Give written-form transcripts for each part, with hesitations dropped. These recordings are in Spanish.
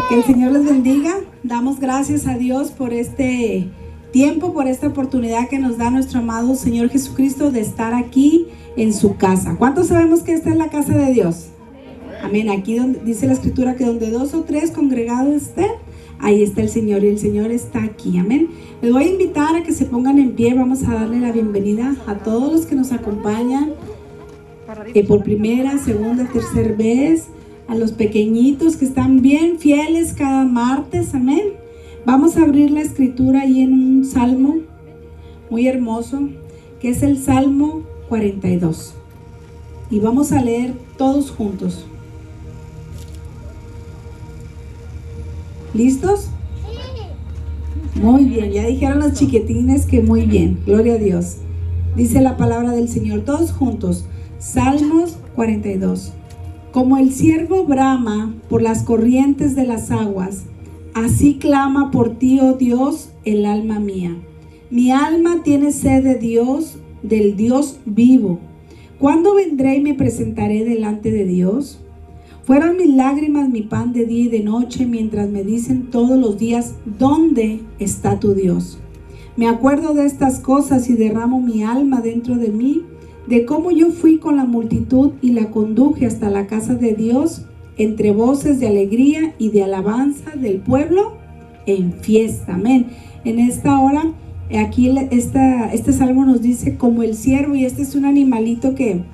Que el Señor les bendiga. Damos gracias a Dios por este tiempo, por esta oportunidad que nos da nuestro amado Señor Jesucristo de estar aquí en su casa. ¿Cuántos sabemos que esta es la casa de Dios? Amén. Aquí donde dice la Escritura que donde 2 o 3 congregados estén, ahí está el Señor, y el Señor está aquí. Amén. Les voy a invitar a que se pongan en pie. Vamos a darle la bienvenida a todos los que nos acompañan por primera, segunda, tercera vez, a los pequeñitos que están bien fieles cada martes. Amén. Vamos a abrir la Escritura ahí en un salmo muy hermoso, que es el Salmo 42. Y vamos a leer todos juntos. ¿Listos? Muy bien, ya dijeron los chiquitines que muy bien, gloria a Dios. Dice la palabra del Señor, todos juntos, Salmos 42. Como el ciervo brama por las corrientes de las aguas, así clama por ti, oh Dios, el alma mía. Mi alma tiene sed de Dios, del Dios vivo. ¿Cuándo vendré y me presentaré delante de Dios? Fueron mis lágrimas mi pan de día y de noche, mientras me dicen todos los días, ¿dónde está tu Dios? Me acuerdo de estas cosas y derramo mi alma dentro de mí, de cómo yo fui con la multitud y la conduje hasta la casa de Dios, entre voces de alegría y de alabanza del pueblo en fiesta. Amén. En esta hora, aquí este salmo nos dice como el ciervo, y este es un animalito que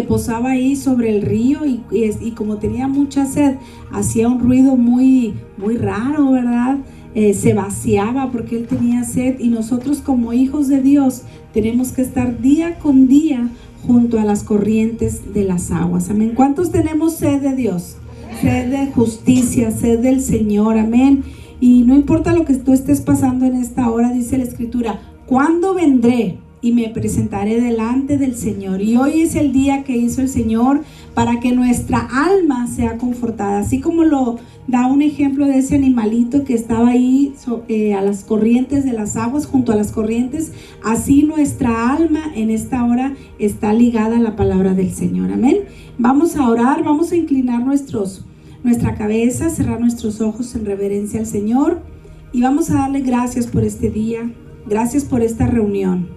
posaba ahí sobre el río y como tenía mucha sed, hacía un ruido muy, muy raro, ¿verdad? Se vaciaba porque él tenía sed, y nosotros como hijos de Dios tenemos que estar día con día junto a las corrientes de las aguas. Amén. ¿Cuántos tenemos sed de Dios? Sed de justicia, sed del Señor. Amén. Y no importa lo que tú estés pasando en esta hora, dice la Escritura, ¿cuándo vendré y me presentaré delante del Señor? Y hoy es el día que hizo el Señor para que nuestra alma sea confortada, así como lo da un ejemplo de ese animalito que estaba ahí a las corrientes de las aguas, junto a las corrientes. Así nuestra alma en esta hora está ligada a la palabra del Señor. Amén. Vamos a orar, vamos a inclinar nuestra cabeza, cerrar nuestros ojos en reverencia al Señor, y vamos a darle gracias por este día, gracias por esta reunión.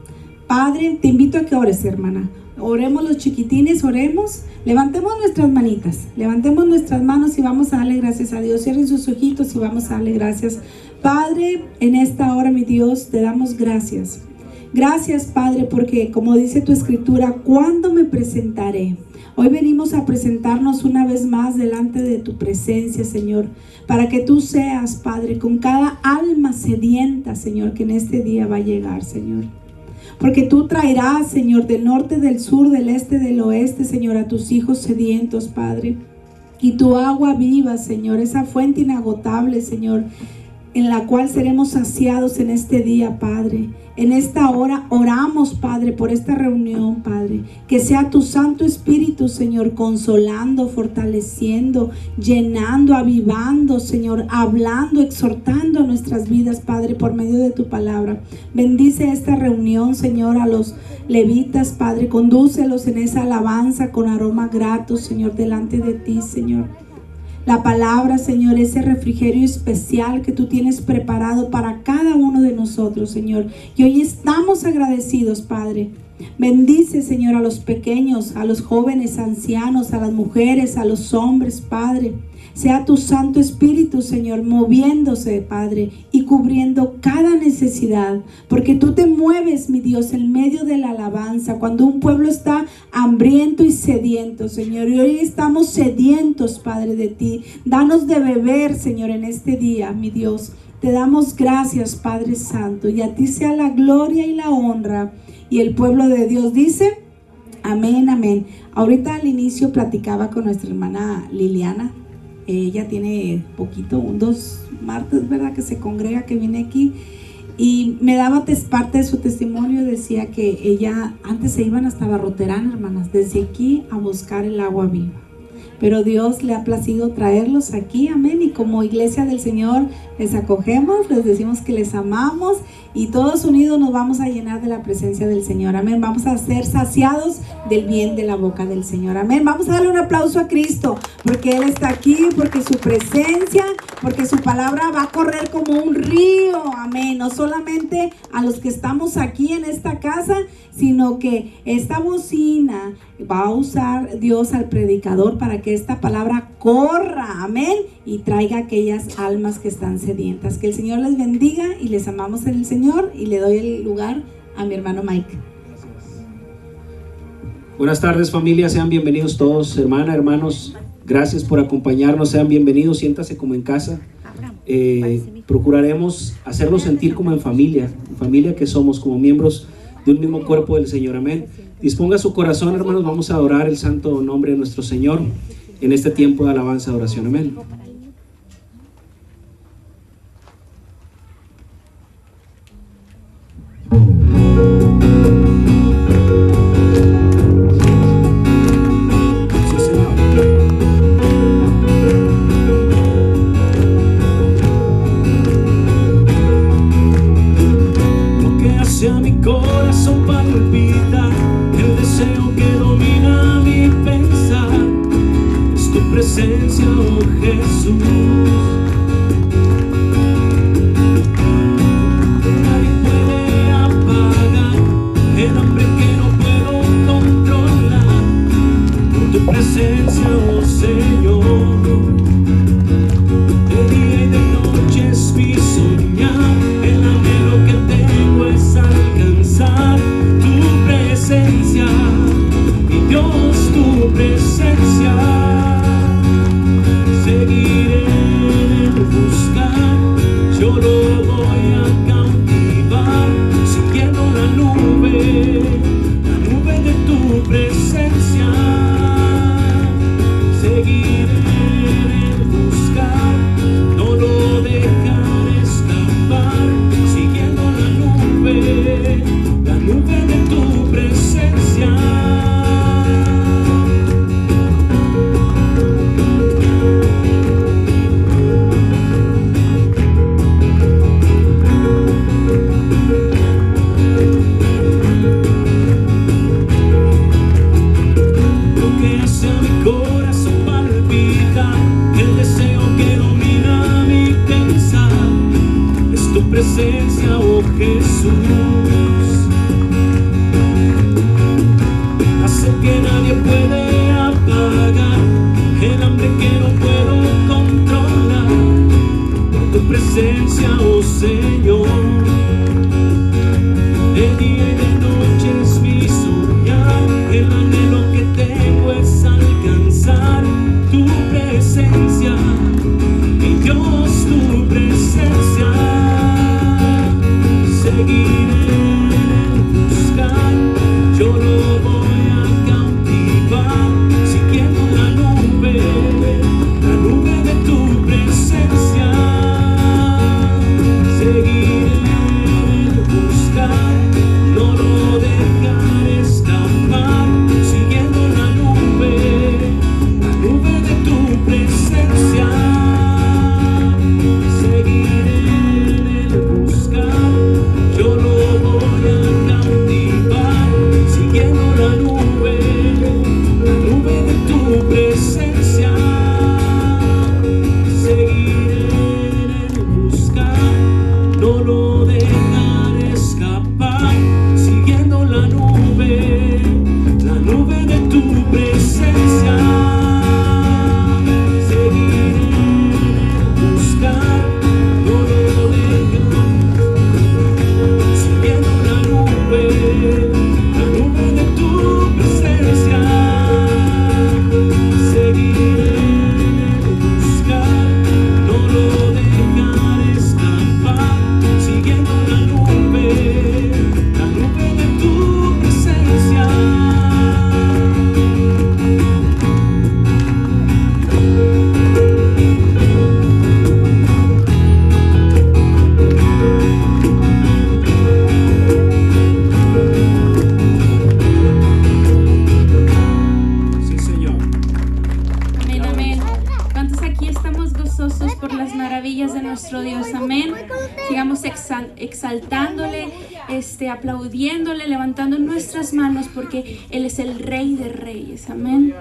Padre, te invito a que ores, hermana. Oremos los chiquitines, oremos. Levantemos nuestras manitas, levantemos nuestras manos y vamos a darle gracias a Dios. Cierren sus ojitos y vamos a darle gracias. Padre, en esta hora, mi Dios, te damos gracias. Gracias, Padre, porque como dice tu Escritura, ¿cuándo me presentaré? Hoy venimos a presentarnos una vez más delante de tu presencia, Señor, para que tú seas, Padre, con cada alma sedienta, Señor, que en este día va a llegar, Señor. Porque tú traerás, Señor, del norte, del sur, del este, del oeste, Señor, a tus hijos sedientos, Padre. Y tu agua viva, Señor, esa fuente inagotable, Señor, en la cual seremos saciados en este día, Padre. En esta hora oramos, Padre, por esta reunión, Padre. Que sea tu Santo Espíritu, Señor, consolando, fortaleciendo, llenando, avivando, Señor, hablando, exhortando nuestras vidas, Padre, por medio de tu palabra. Bendice esta reunión, Señor, a los levitas, Padre. Condúcelos en esa alabanza con aroma grato, Señor, delante de ti, Señor. La palabra, Señor, ese refrigerio especial que tú tienes preparado para cada uno de nosotros, Señor. Y hoy estamos agradecidos, Padre. Bendice, Señor, a los pequeños, a los jóvenes, ancianos, a las mujeres, a los hombres, Padre. Sea tu Santo Espíritu, Señor, moviéndose, Padre, y cubriendo cada necesidad. Porque tú te mueves, mi Dios, en medio de la alabanza. Cuando un pueblo está hambriento y sediento, Señor. Y hoy estamos sedientos, Padre, de ti. Danos de beber, Señor, en este día, mi Dios. Te damos gracias, Padre Santo. Y a ti sea la gloria y la honra. Y el pueblo de Dios dice, amén, amén. Ahorita al inicio platicaba con nuestra hermana Liliana. Ella tiene poquito, 2 martes, ¿verdad?, que se congrega, que viene aquí. Y me daba parte de su testimonio. Decía que ella, antes se iban hasta Barroterán, hermanas, desde aquí a buscar el agua viva. pero Dios le ha placido traerlos aquí, amén. Y como iglesia del Señor les acogemos, les decimos que les amamos y todos unidos nos vamos a llenar de la presencia del Señor, amén. Vamos a ser saciados del bien de la boca del Señor, amén. Vamos a darle un aplauso a Cristo porque Él está aquí, porque su presencia, porque su palabra va a correr como un río, amén. No solamente a los que estamos aquí en esta casa, sino que esta bocina va a usar Dios al predicador para que esta palabra corra, amén, y traiga a aquellas almas que están sedientas. Que el Señor les bendiga y les amamos en el Señor, y le doy el lugar a mi hermano Mike. Buenas tardes, familia, sean bienvenidos todos, hermanos, gracias por acompañarnos, sean bienvenidos, siéntase como en casa. Procuraremos hacernos sentir como en familia que somos, como miembros de un mismo cuerpo del Señor, amén. Disponga su corazón, hermanos, vamos a adorar el santo nombre de nuestro Señor en este tiempo de alabanza y oración, amén. Presencia, oh Jesús. gozosos por las maravillas de nuestro Dios, amén. Sigamos exaltándole, aplaudiéndole, levantando nuestras manos, porque Él es el Rey de Reyes, amén.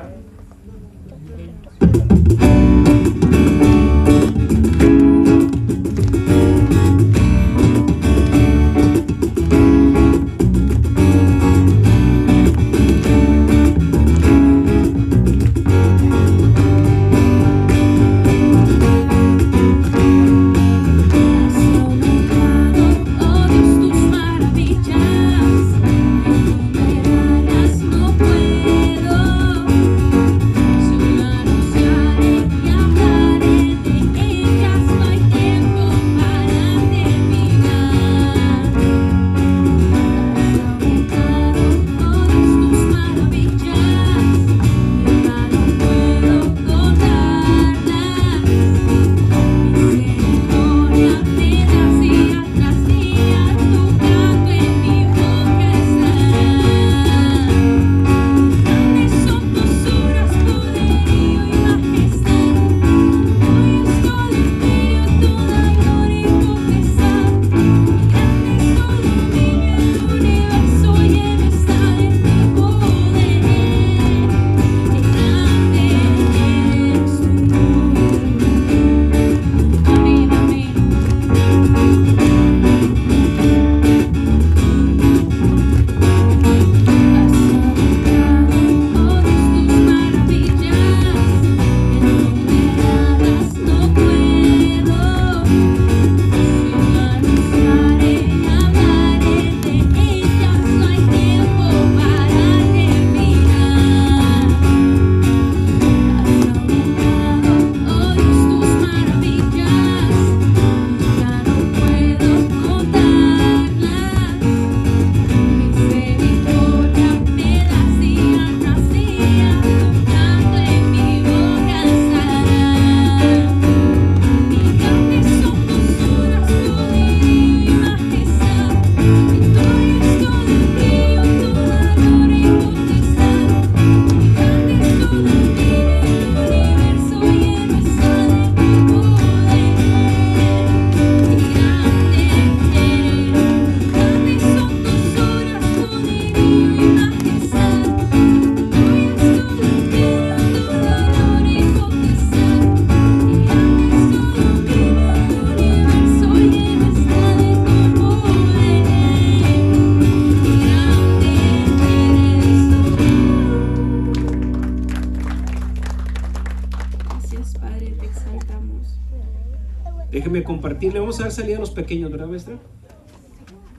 Déjeme compartirle. Vamos a dar salida a los pequeños, ¿verdad, maestra?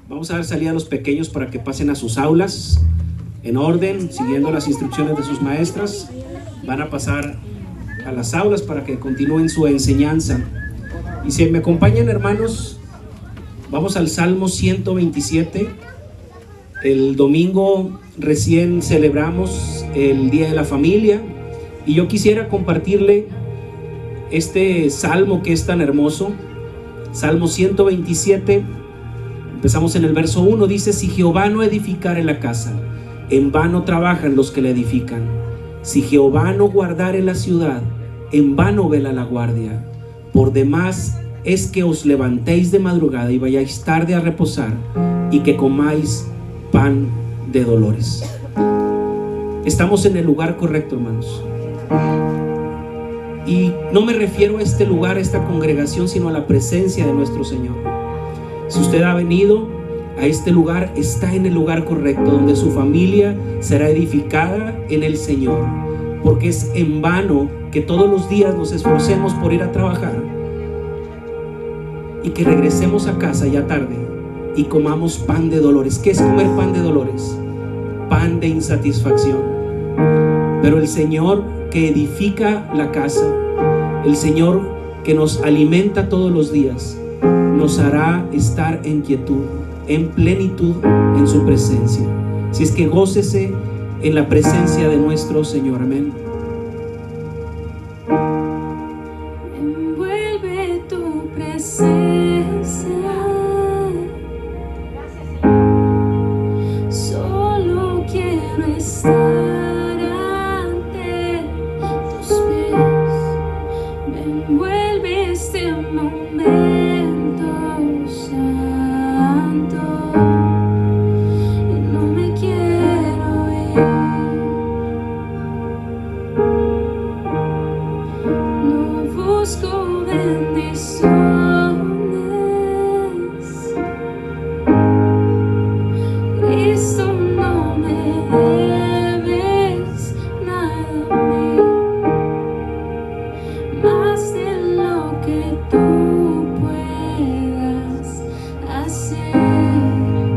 Vamos a dar salida a los pequeños para que pasen a sus aulas en orden, siguiendo las instrucciones de sus maestras. Van a pasar a las aulas para que continúen su enseñanza. Y si me acompañan, hermanos, vamos al Salmo 127. El domingo recién celebramos el Día de la Familia y yo quisiera compartirle este salmo que es tan hermoso. Salmo 127, empezamos en el verso 1, dice: si Jehová no edificare la casa, en vano trabajan los que la edifican. Si Jehová no guardare la ciudad, en vano vela la guardia. Por demás es que os levantéis de madrugada y vayáis tarde a reposar, y que comáis pan de dolores. Estamos en el lugar correcto, hermanos. Y no me refiero a este lugar, a esta congregación, sino a la presencia de nuestro Señor. Si usted ha venido a este lugar, está en el lugar correcto, donde su familia será edificada en el Señor. Porque es en vano que todos los días nos esforcemos por ir a trabajar y que regresemos a casa ya tarde y comamos pan de dolores. ¿Qué es comer pan de dolores? Pan de insatisfacción. Pero el Señor que edifica la casa, el Señor que nos alimenta todos los días, nos hará estar en quietud, en plenitud en su presencia. Si es que gócese en la presencia de nuestro Señor. Amén. Envuelve tu presencia. Solo quiero estar ante tus pies. Me envuelve este momento santo. No me quiero ir, no busco bendiciones. Cristo, no me debes nada a mí, más de lo que tú puedas hacer.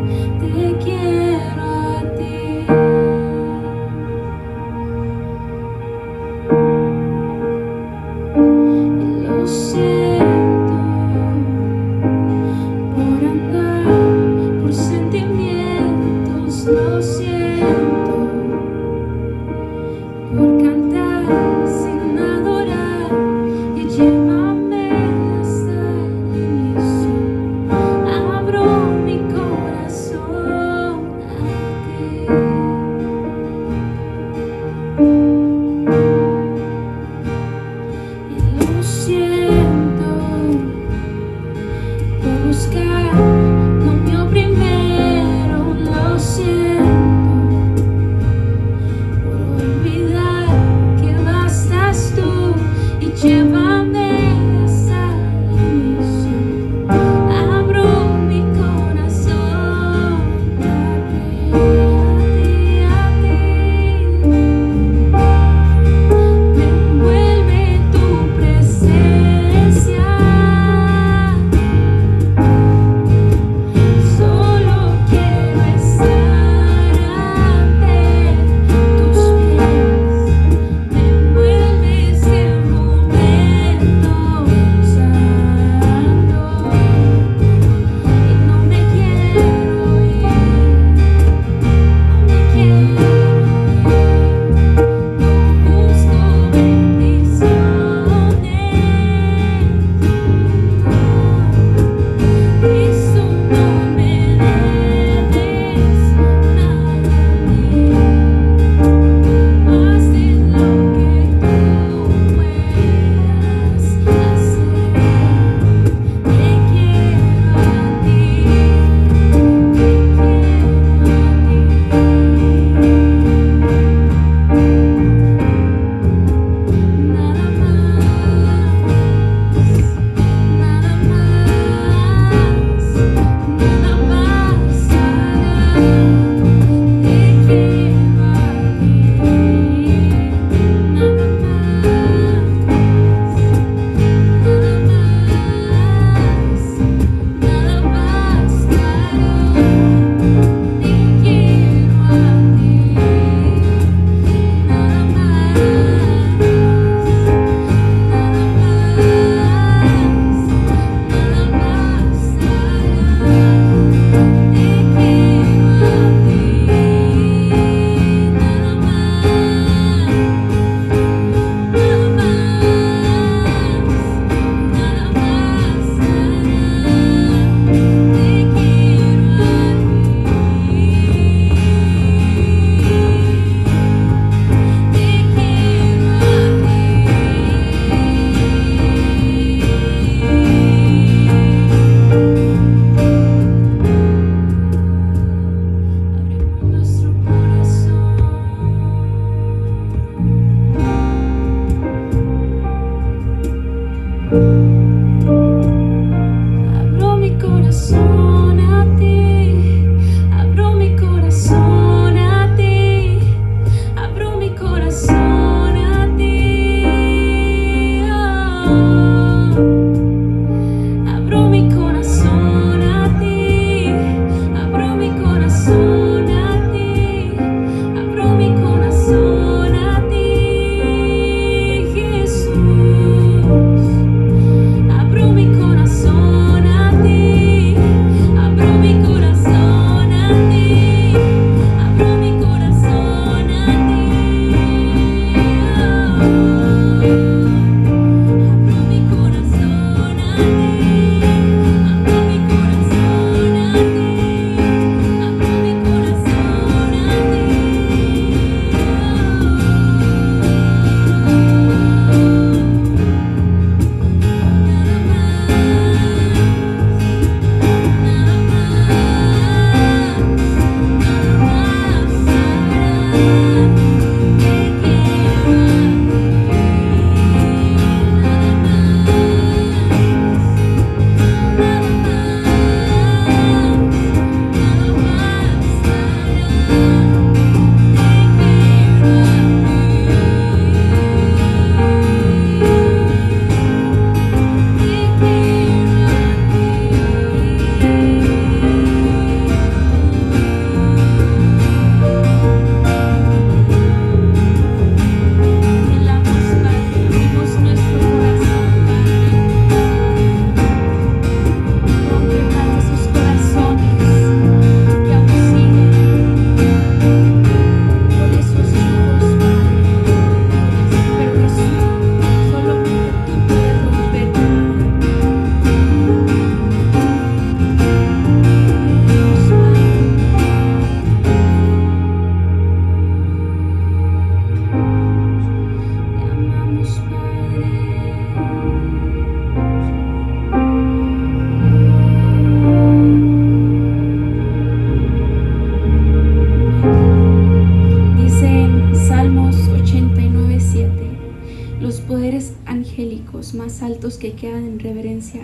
que quedan en reverencia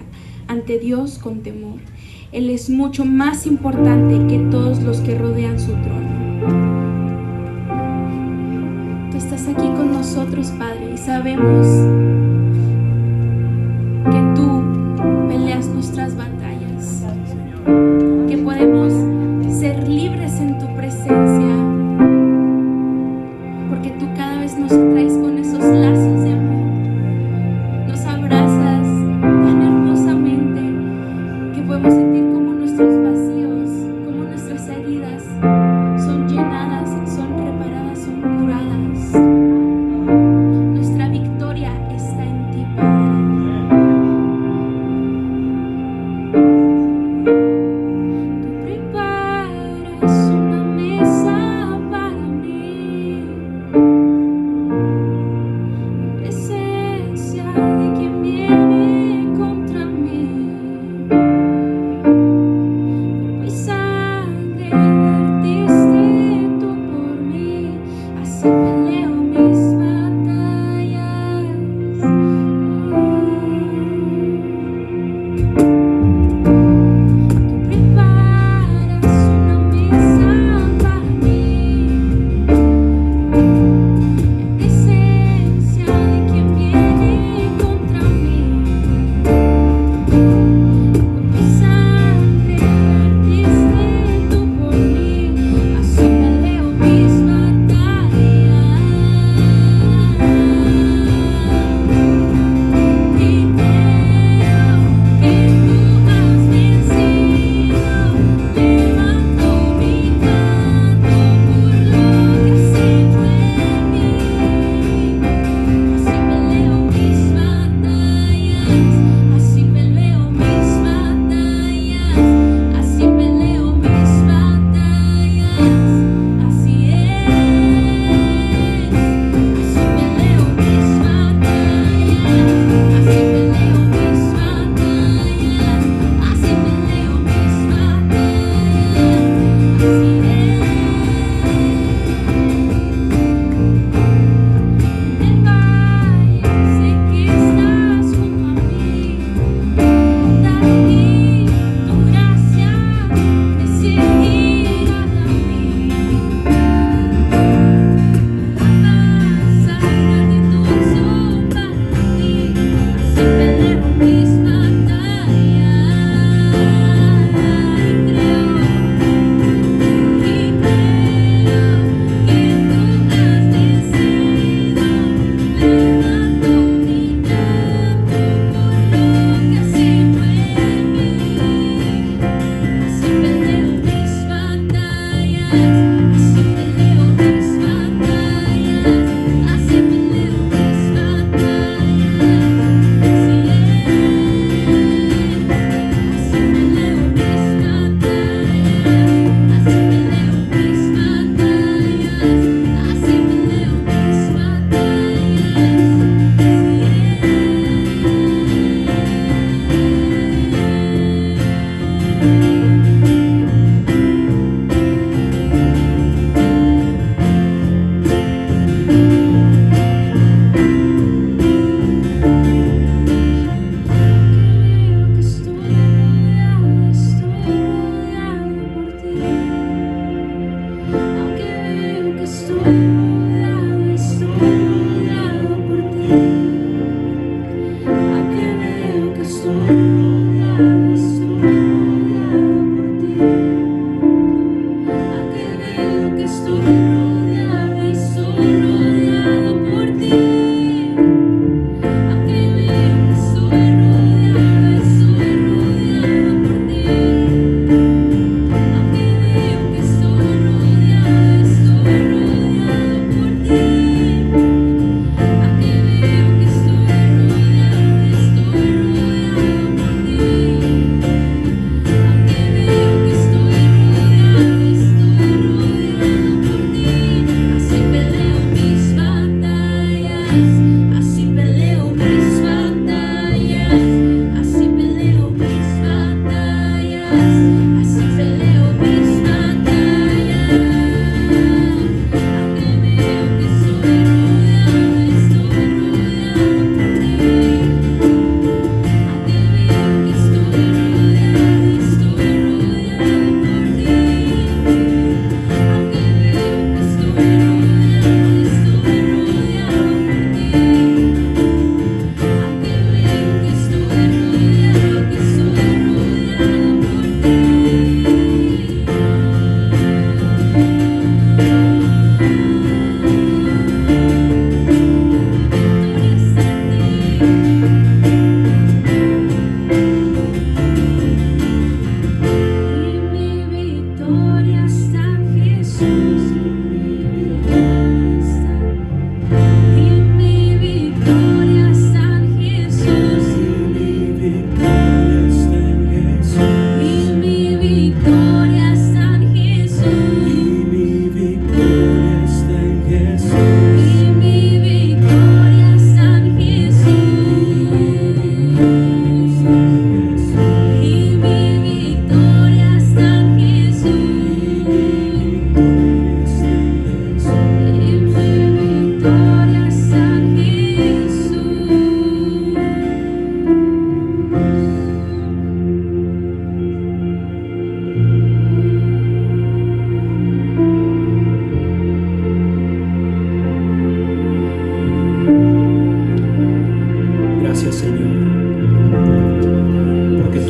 ante Dios con temor. Él es mucho más importante que todos los que rodean su trono. Tú estás aquí con nosotros, Padre, y sabemos que tú peleas nuestras batallas, que podemos ser libres en tu presencia, porque tú cada vez nos traes con esos lazos de amor, nos abrazas tan hermosamente que podemos sentir como nuestros vacíos, como nuestras heridas son llenadas, son reparadas, son curadas. Nuestra victoria está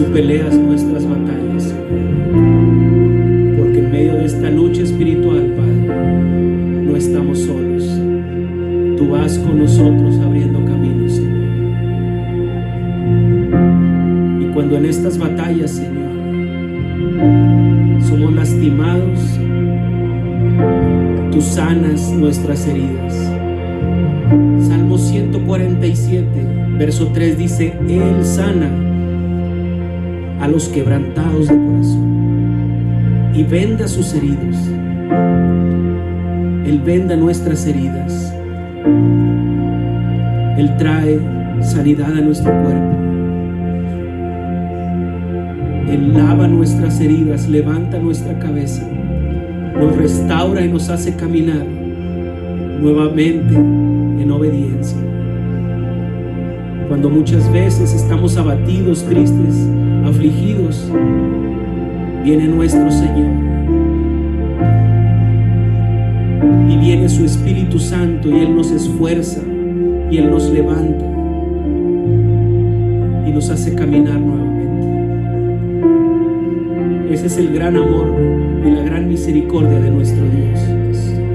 peleas nuestras batallas, Señor. Porque en medio de esta lucha espiritual, Padre, no estamos solos. Tú vas con nosotros abriendo caminos, Señor. Y cuando en estas batallas, Señor, somos lastimados, tú sanas nuestras heridas. Salmo 147, verso 3 dice: Él sana a los quebrantados de corazón y venda sus heridos. Él venda nuestras heridas. Él trae sanidad a nuestro cuerpo. Él lava nuestras heridas, levanta nuestra cabeza, nos restaura y nos hace caminar nuevamente en obediencia. Cuando muchas veces estamos abatidos, tristes, afligidos, viene nuestro Señor y viene su Espíritu Santo, y Él nos esfuerza y Él nos levanta y nos hace caminar nuevamente. Ese es el gran amor y la gran misericordia de nuestro Dios.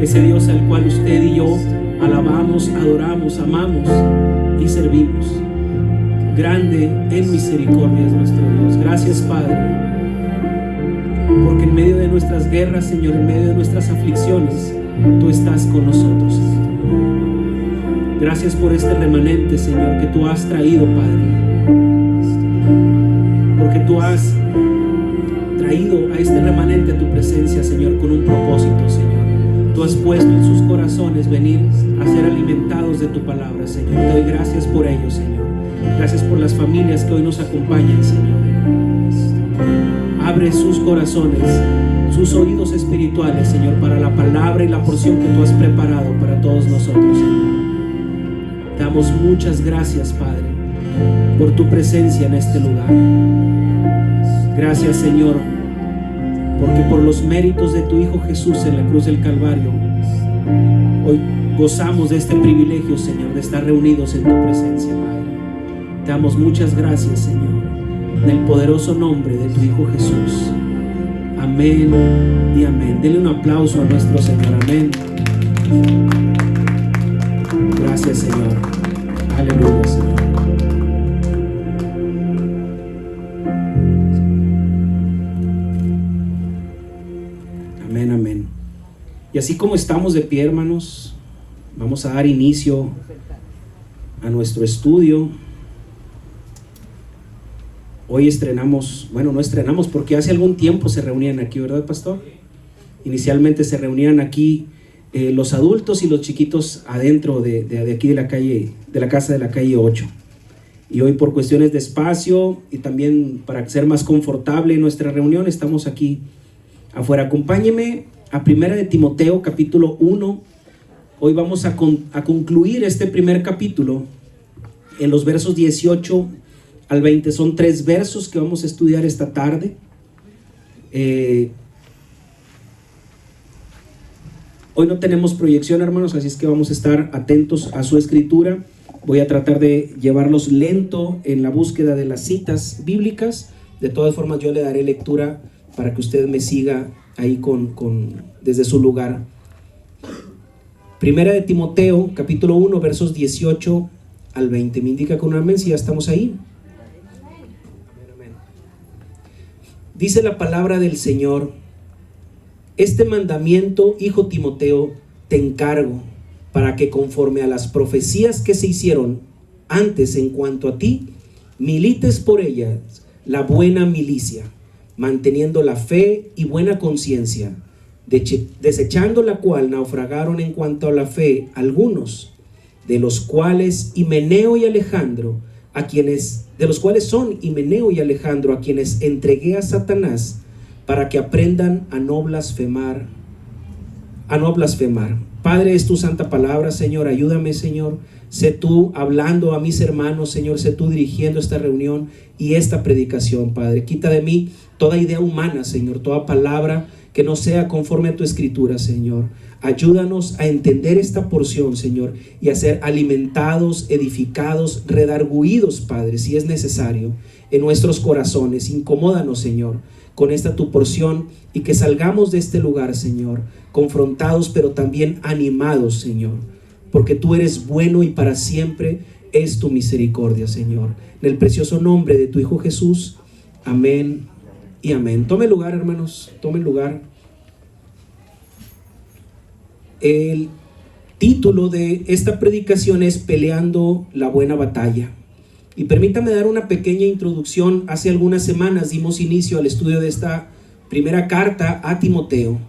Ese Dios al cual usted y yo alabamos, adoramos, amamos y servimos. Grande en misericordia es nuestro Dios. Gracias, Padre, porque en medio de nuestras guerras, Señor, en medio de nuestras aflicciones, tú estás con nosotros, Señor. Gracias por este remanente, Señor, que tú has traído, Padre, porque tú has traído a este remanente a tu presencia, Señor, con un propósito, Señor. Tú has puesto en sus corazones venir a ser alimentados de tu palabra, Señor. Te doy gracias por ello, Señor. Gracias por las familias que hoy nos acompañan, Señor. Abre sus corazones, sus oídos espirituales, Señor, para la palabra y la porción que tú has preparado para todos nosotros, Señor. Te damos muchas gracias, Padre, por tu presencia en este lugar. Gracias, Señor, porque por los méritos de tu Hijo Jesús en la cruz del Calvario, hoy gozamos de este privilegio, Señor, de estar reunidos en tu presencia, Padre. Te damos muchas gracias, Señor, en el poderoso nombre de tu Hijo Jesús. Amén y amén. Denle un aplauso a nuestro Señor. Amén. Gracias, Señor. Aleluya, Señor. Amén, amén. Y así como estamos de pie, hermanos, vamos a dar inicio a nuestro estudio. Hoy estrenamos, bueno, no estrenamos porque hace algún tiempo se reunían aquí, ¿verdad, pastor? Inicialmente se reunían aquí los adultos y los chiquitos adentro de aquí de la calle, de la casa de la calle 8. Y hoy, por cuestiones de espacio y también para ser más confortable en nuestra reunión, estamos aquí afuera. Acompáñeme a 1 de Timoteo capítulo 1. Hoy vamos a concluir este primer capítulo en los versos 18 al 20. Son 3 versos que vamos a estudiar esta tarde. Hoy no tenemos proyección, hermanos, así es que vamos a estar atentos a su escritura. Voy a tratar de llevarlos lento en la búsqueda de las citas bíblicas. De todas formas, yo le daré lectura para que usted me siga ahí desde su lugar. 1 de Timoteo, capítulo 1, versos 18 al 20. Me indica con un amén si ya estamos ahí. Dice la palabra del Señor: este mandamiento, hijo Timoteo, te encargo, para que conforme a las profecías que se hicieron antes en cuanto a ti, milites por ellas la buena milicia, manteniendo la fe y buena conciencia, desechando la cual naufragaron en cuanto a la fe algunos, de los cuales son Himeneo y Alejandro, a quienes entregué a Satanás, para que aprendan a no blasfemar. Padre, es tu santa palabra, Señor. Ayúdame, Señor. Sé tú hablando a mis hermanos, Señor. Sé tú dirigiendo esta reunión y esta predicación, Padre. Quita de mí toda idea humana, Señor, toda palabra que no sea conforme a tu escritura, Señor. Ayúdanos a entender esta porción, Señor, y a ser alimentados, edificados, redarguidos, Padre, si es necesario, en nuestros corazones. Incomódanos, Señor, con esta tu porción, y que salgamos de este lugar, Señor, confrontados, pero también animados, Señor, porque tú eres bueno y para siempre es tu misericordia, Señor. En el precioso nombre de tu Hijo Jesús, amén y amén. Tomen lugar, hermanos, tomen lugar. El título de esta predicación es Peleando la buena batalla. Y permítame dar una pequeña introducción. Hace algunas semanas dimos inicio al estudio de esta primera carta a Timoteo.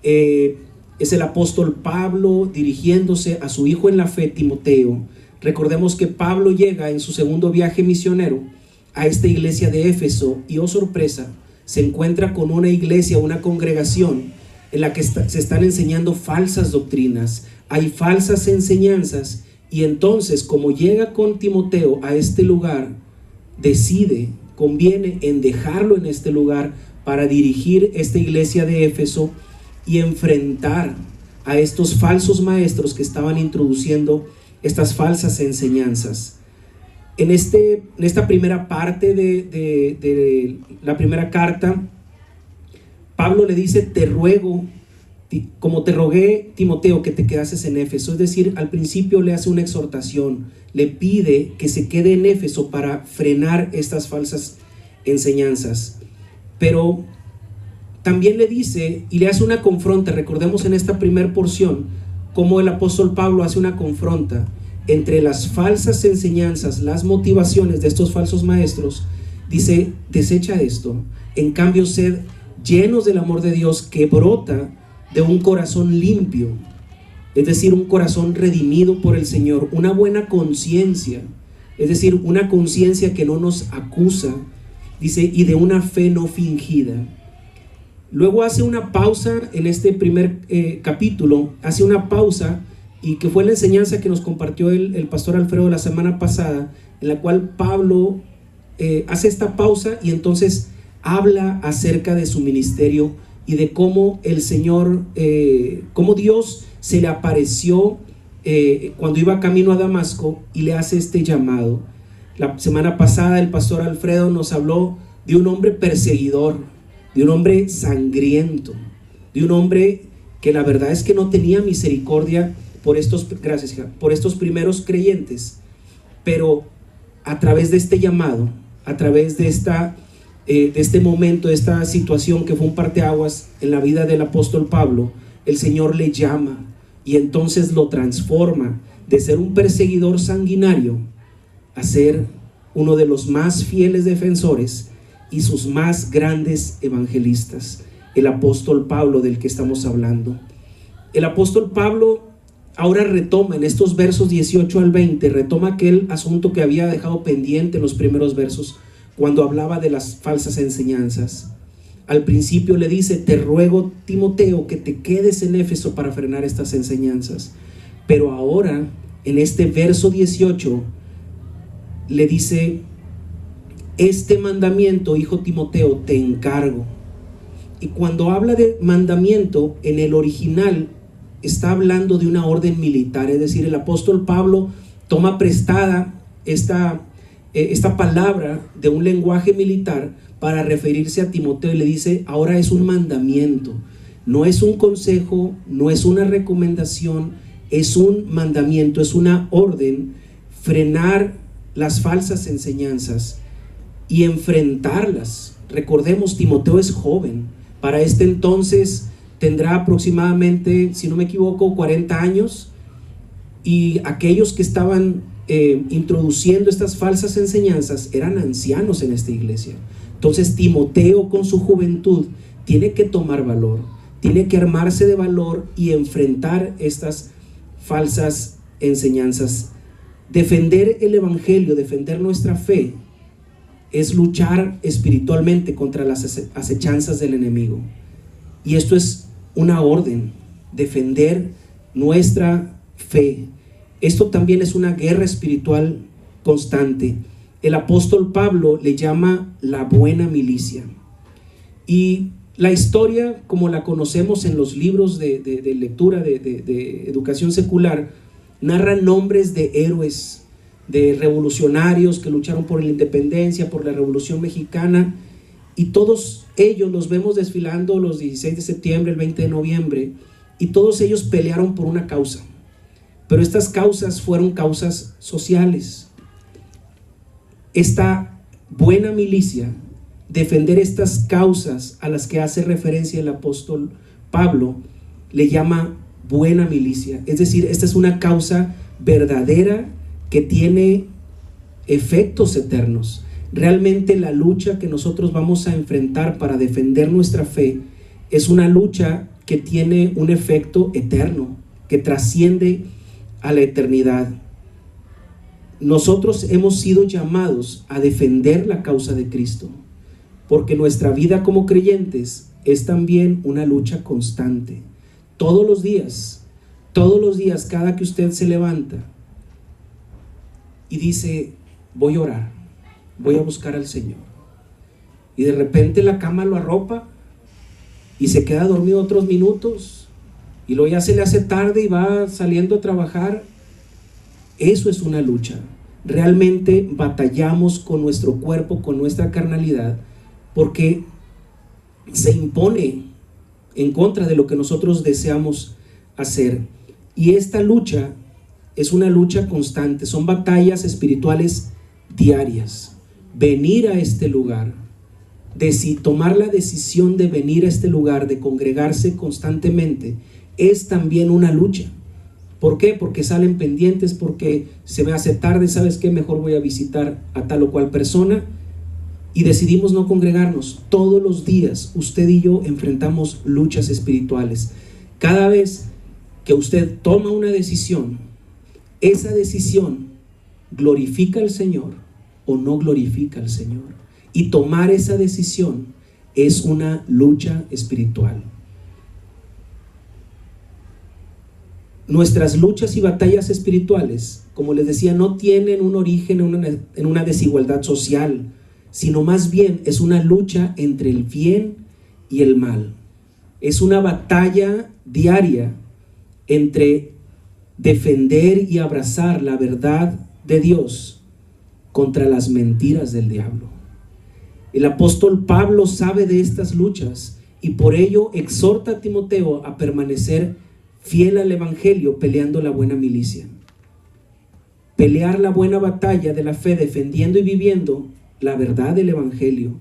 Es el apóstol Pablo dirigiéndose a su hijo en la fe, Timoteo. Recordemos que Pablo llega en su segundo viaje misionero a esta iglesia de Éfeso y, oh sorpresa, se encuentra con una iglesia, una congregación en la que se están enseñando falsas doctrinas, hay falsas enseñanzas, y entonces, como llega con Timoteo a este lugar, conviene en dejarlo en este lugar para dirigir esta iglesia de Éfeso y enfrentar a estos falsos maestros que estaban introduciendo estas falsas enseñanzas. En esta primera parte de la primera carta, Pablo le dice: te ruego, como te rogué, Timoteo, que te quedases en Éfeso. Es decir, al principio le hace una exhortación, le pide que se quede en Éfeso para frenar estas falsas enseñanzas. Pero también le dice y le hace una confronta. Recordemos en esta primera porción cómo el apóstol Pablo hace una confronta entre las falsas enseñanzas, las motivaciones de estos falsos maestros. Dice: desecha esto, en cambio sed llenos del amor de Dios que brota de un corazón limpio, es decir, un corazón redimido por el Señor, una buena conciencia, es decir, una conciencia que no nos acusa, dice, y de una fe no fingida. Luego hace una pausa en este primer capítulo, hace una pausa, y que fue la enseñanza que nos compartió el pastor Alfredo la semana pasada, en la cual Pablo hace esta pausa y entonces habla acerca de su ministerio y de cómo el Señor, cómo Dios se le apareció cuando iba camino a Damasco y le hace este llamado. La semana pasada el pastor Alfredo nos habló de un hombre perseguidor, de un hombre sangriento, de un hombre que la verdad es que no tenía misericordia por estos primeros creyentes, pero a través de este llamado, a través de este momento, de esta situación que fue un parteaguas en la vida del apóstol Pablo, el Señor le llama y entonces lo transforma de ser un perseguidor sanguinario a ser uno de los más fieles defensores y sus más grandes evangelistas, el apóstol Pablo del que estamos hablando. El apóstol Pablo ahora retoma en estos versos 18 al 20, retoma aquel asunto que había dejado pendiente en los primeros versos, cuando hablaba de las falsas enseñanzas. Al principio le dice: te ruego, Timoteo, que te quedes en Éfeso para frenar estas enseñanzas. Pero ahora, en este verso 18, le dice: este mandamiento, hijo Timoteo, te encargo. Y cuando habla de mandamiento, en el original está hablando de una orden militar, es decir, el apóstol Pablo toma prestada esta palabra de un lenguaje militar para referirse a Timoteo y le dice: ahora es un mandamiento, no es un consejo, no es una recomendación, es un mandamiento, es una orden, frenar las falsas enseñanzas y enfrentarlas. Recordemos, Timoteo es joven, para este entonces tendrá aproximadamente, si no me equivoco, 40 años, y aquellos que estaban introduciendo estas falsas enseñanzas eran ancianos en esta iglesia. Entonces Timoteo, con su juventud, tiene que tomar valor, tiene que armarse de valor y enfrentar estas falsas enseñanzas. Defender el evangelio, defender nuestra fe, es luchar espiritualmente contra las acechanzas del enemigo. Y esto es una orden, defender nuestra fe. Esto también es una guerra espiritual constante. El apóstol Pablo le llama la buena milicia. Y la historia como la conocemos en los libros de lectura de educación secular narra nombres de héroes, de revolucionarios que lucharon por la independencia, por la Revolución Mexicana, y todos ellos los vemos desfilando los 16 de septiembre, el 20 de noviembre, y todos ellos pelearon por una causa, pero estas causas fueron causas sociales. Esta buena milicia, defender estas causas a las que hace referencia el apóstol Pablo, le llama buena milicia. Es decir, esta es una causa verdadera que tiene efectos eternos. Realmente la lucha que nosotros vamos a enfrentar para defender nuestra fe es una lucha que tiene un efecto eterno, que trasciende a la eternidad. Nosotros hemos sido llamados a defender la causa de Cristo, porque nuestra vida como creyentes es también una lucha constante. Todos los días, cada que usted se levanta y dice, voy a orar, voy a buscar al Señor, y de repente la cama lo arropa y se queda dormido otros minutos, y luego ya se le hace tarde y va saliendo a trabajar. Eso es una lucha. Realmente batallamos con nuestro cuerpo, con nuestra carnalidad, porque se impone en contra de lo que nosotros deseamos hacer. Y esta lucha es una lucha constante, son batallas espirituales diarias. Venir a este lugar, tomar la decisión de venir a este lugar, de congregarse constantemente, es también una lucha. ¿Por qué? Porque salen pendientes, porque se me hace tarde, ¿sabes qué? Mejor voy a visitar a tal o cual persona, y decidimos no congregarnos. Todos los días usted y yo enfrentamos luchas espirituales. Cada vez que usted toma una decisión, esa decisión glorifica al Señor o no glorifica al Señor. Y tomar esa decisión es una lucha espiritual. Nuestras luchas y batallas espirituales, como les decía, no tienen un origen en una desigualdad social, sino más bien es una lucha entre el bien y el mal. Es una batalla diaria entre defender y abrazar la verdad de Dios contra las mentiras del diablo. El apóstol Pablo sabe de estas luchas y por ello exhorta a Timoteo a permanecer fiel al evangelio, peleando la buena milicia. Pelear la buena batalla de la fe, defendiendo y viviendo la verdad del evangelio.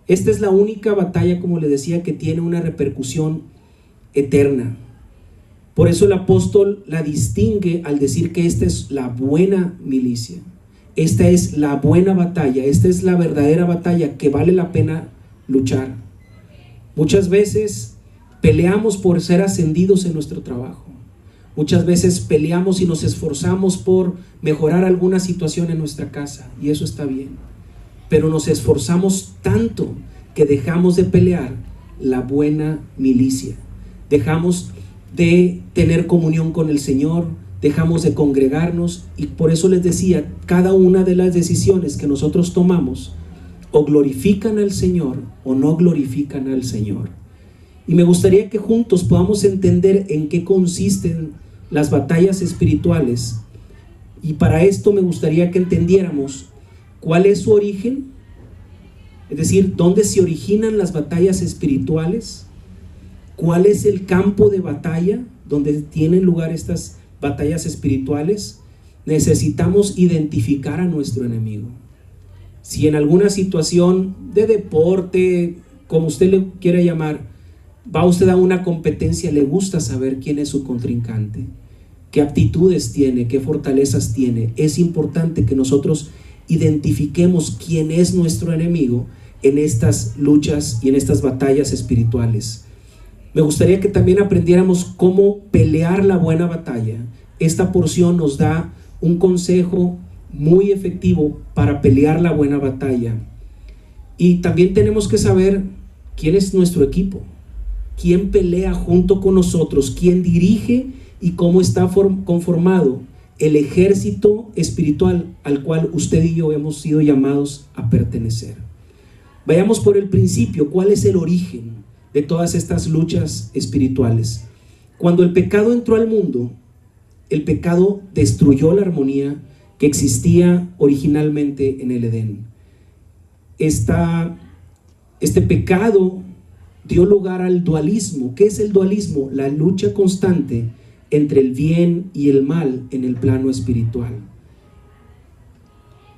Esta es la única batalla, como les decía, que tiene una repercusión eterna. Por eso el apóstol la distingue al decir que esta es la buena milicia. Esta es la buena batalla, esta es la verdadera batalla que vale la pena luchar. Muchas veces peleamos por ser ascendidos en nuestro trabajo. Muchas veces peleamos y nos esforzamos por mejorar alguna situación en nuestra casa, y eso está bien. Pero nos esforzamos tanto que dejamos de pelear la buena milicia. Dejamos de tener comunión con el Señor, dejamos de congregarnos, y por eso les decía, cada una de las decisiones que nosotros tomamos o glorifican al Señor o no glorifican al Señor. Y me gustaría que juntos podamos entender en qué consisten las batallas espirituales, y para esto me gustaría que entendiéramos cuál es su origen, es decir, dónde se originan las batallas espirituales, cuál es el campo de batalla donde tienen lugar estas batallas espirituales. Necesitamos identificar a nuestro enemigo. Si en alguna situación de deporte, como usted le quiera llamar, va usted a una competencia, le gusta saber quién es su contrincante, qué aptitudes tiene, qué fortalezas tiene. Es importante que nosotros identifiquemos quién es nuestro enemigo en estas luchas y en estas batallas espirituales. Me gustaría que también aprendiéramos cómo pelear la buena batalla. Esta porción nos da un consejo muy efectivo para pelear la buena batalla. Y también tenemos que saber quién es nuestro equipo, quién pelea junto con nosotros, quién dirige y cómo está conformado el ejército espiritual al cual usted y yo hemos sido llamados a pertenecer. Vayamos por el principio. ¿Cuál es el origen de todas estas luchas espirituales. Cuando el pecado entró al mundo, el pecado destruyó la armonía que existía originalmente en el Edén. Este pecado dio lugar al dualismo. ¿Qué es el dualismo? La lucha constante entre el bien y el mal en el plano espiritual.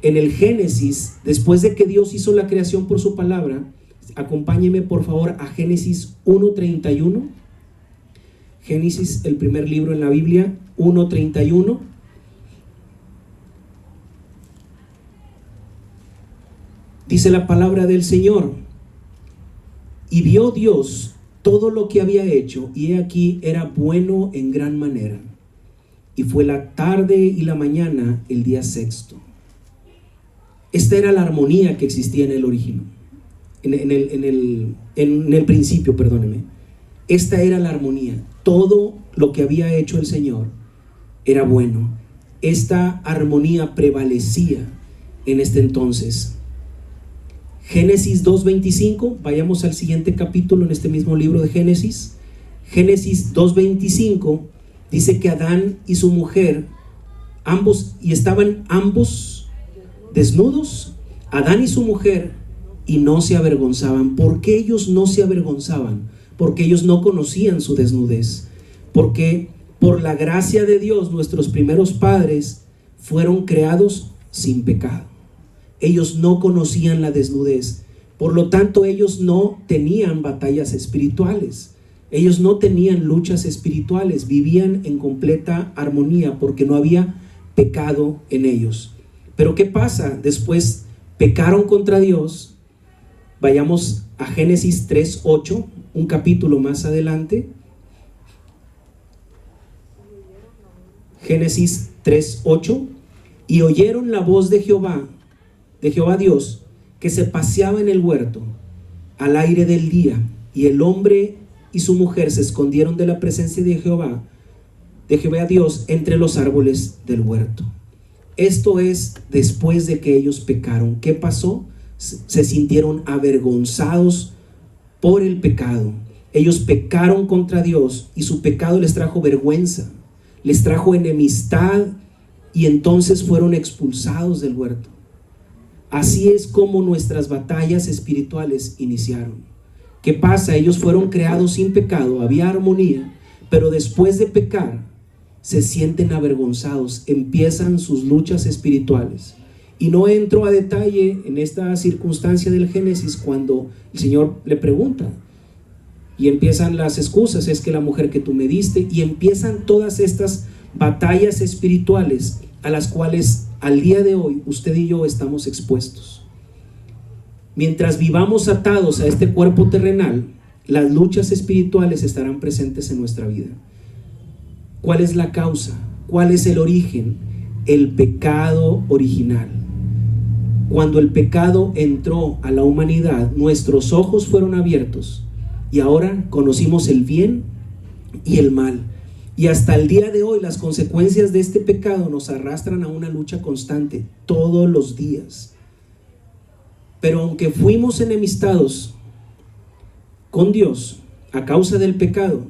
En el Génesis, después de que Dios hizo la creación por su palabra, acompáñeme por favor a Génesis 1:31. Génesis, el primer libro en la Biblia, 1:31. Dice la palabra del Señor: y vio Dios todo lo que había hecho, y he aquí era bueno en gran manera. Y fue la tarde y la mañana el día sexto. Esta era la armonía que existía en el origen, en el principio, perdóneme. Esta era la armonía. Todo lo que había hecho el Señor era bueno. Esta armonía prevalecía en este entonces. Génesis 2:25, vayamos al siguiente capítulo en este mismo libro de Génesis. Génesis 2:25 dice que Adán y su mujer, estaban ambos desnudos, Adán y su mujer, y no se avergonzaban. ¿Por qué ellos no se avergonzaban? Porque ellos no conocían su desnudez. Porque por la gracia de Dios, nuestros primeros padres fueron creados sin pecado. Ellos no conocían la desnudez. Por lo tanto, ellos no tenían batallas espirituales. Ellos no tenían luchas espirituales. Vivían en completa armonía porque no había pecado en ellos. Pero ¿qué pasa? Después pecaron contra Dios. Vayamos a Génesis 3:8, un capítulo más adelante. Génesis 3:8. Y oyeron la voz de Jehová Dios, que se paseaba en el huerto al aire del día, y el hombre y su mujer se escondieron de la presencia de Jehová Dios entre los árboles del huerto. Esto es después de que ellos pecaron. ¿Qué pasó? Se sintieron avergonzados por el pecado. Ellos pecaron contra Dios y su pecado les trajo vergüenza, les trajo enemistad, y entonces fueron expulsados del huerto. Así es como nuestras batallas espirituales iniciaron. ¿Qué pasa? Ellos fueron creados sin pecado, había armonía, pero después de pecar se sienten avergonzados, empiezan sus luchas espirituales. Y no entro a detalle en esta circunstancia del Génesis cuando el Señor le pregunta, y empiezan las excusas: es que la mujer que tú me diste, y empiezan todas estas batallas espirituales a las cuales al día de hoy usted y yo estamos expuestos. Mientras vivamos atados a este cuerpo terrenal, las luchas espirituales estarán presentes en nuestra vida. ¿Cuál es la causa? ¿Cuál es el origen? El pecado original. Cuando el pecado entró a la humanidad, nuestros ojos fueron abiertos y ahora conocimos el bien y el mal. Y hasta el día de hoy las consecuencias de este pecado nos arrastran a una lucha constante todos los días. Pero aunque fuimos enemistados con Dios a causa del pecado,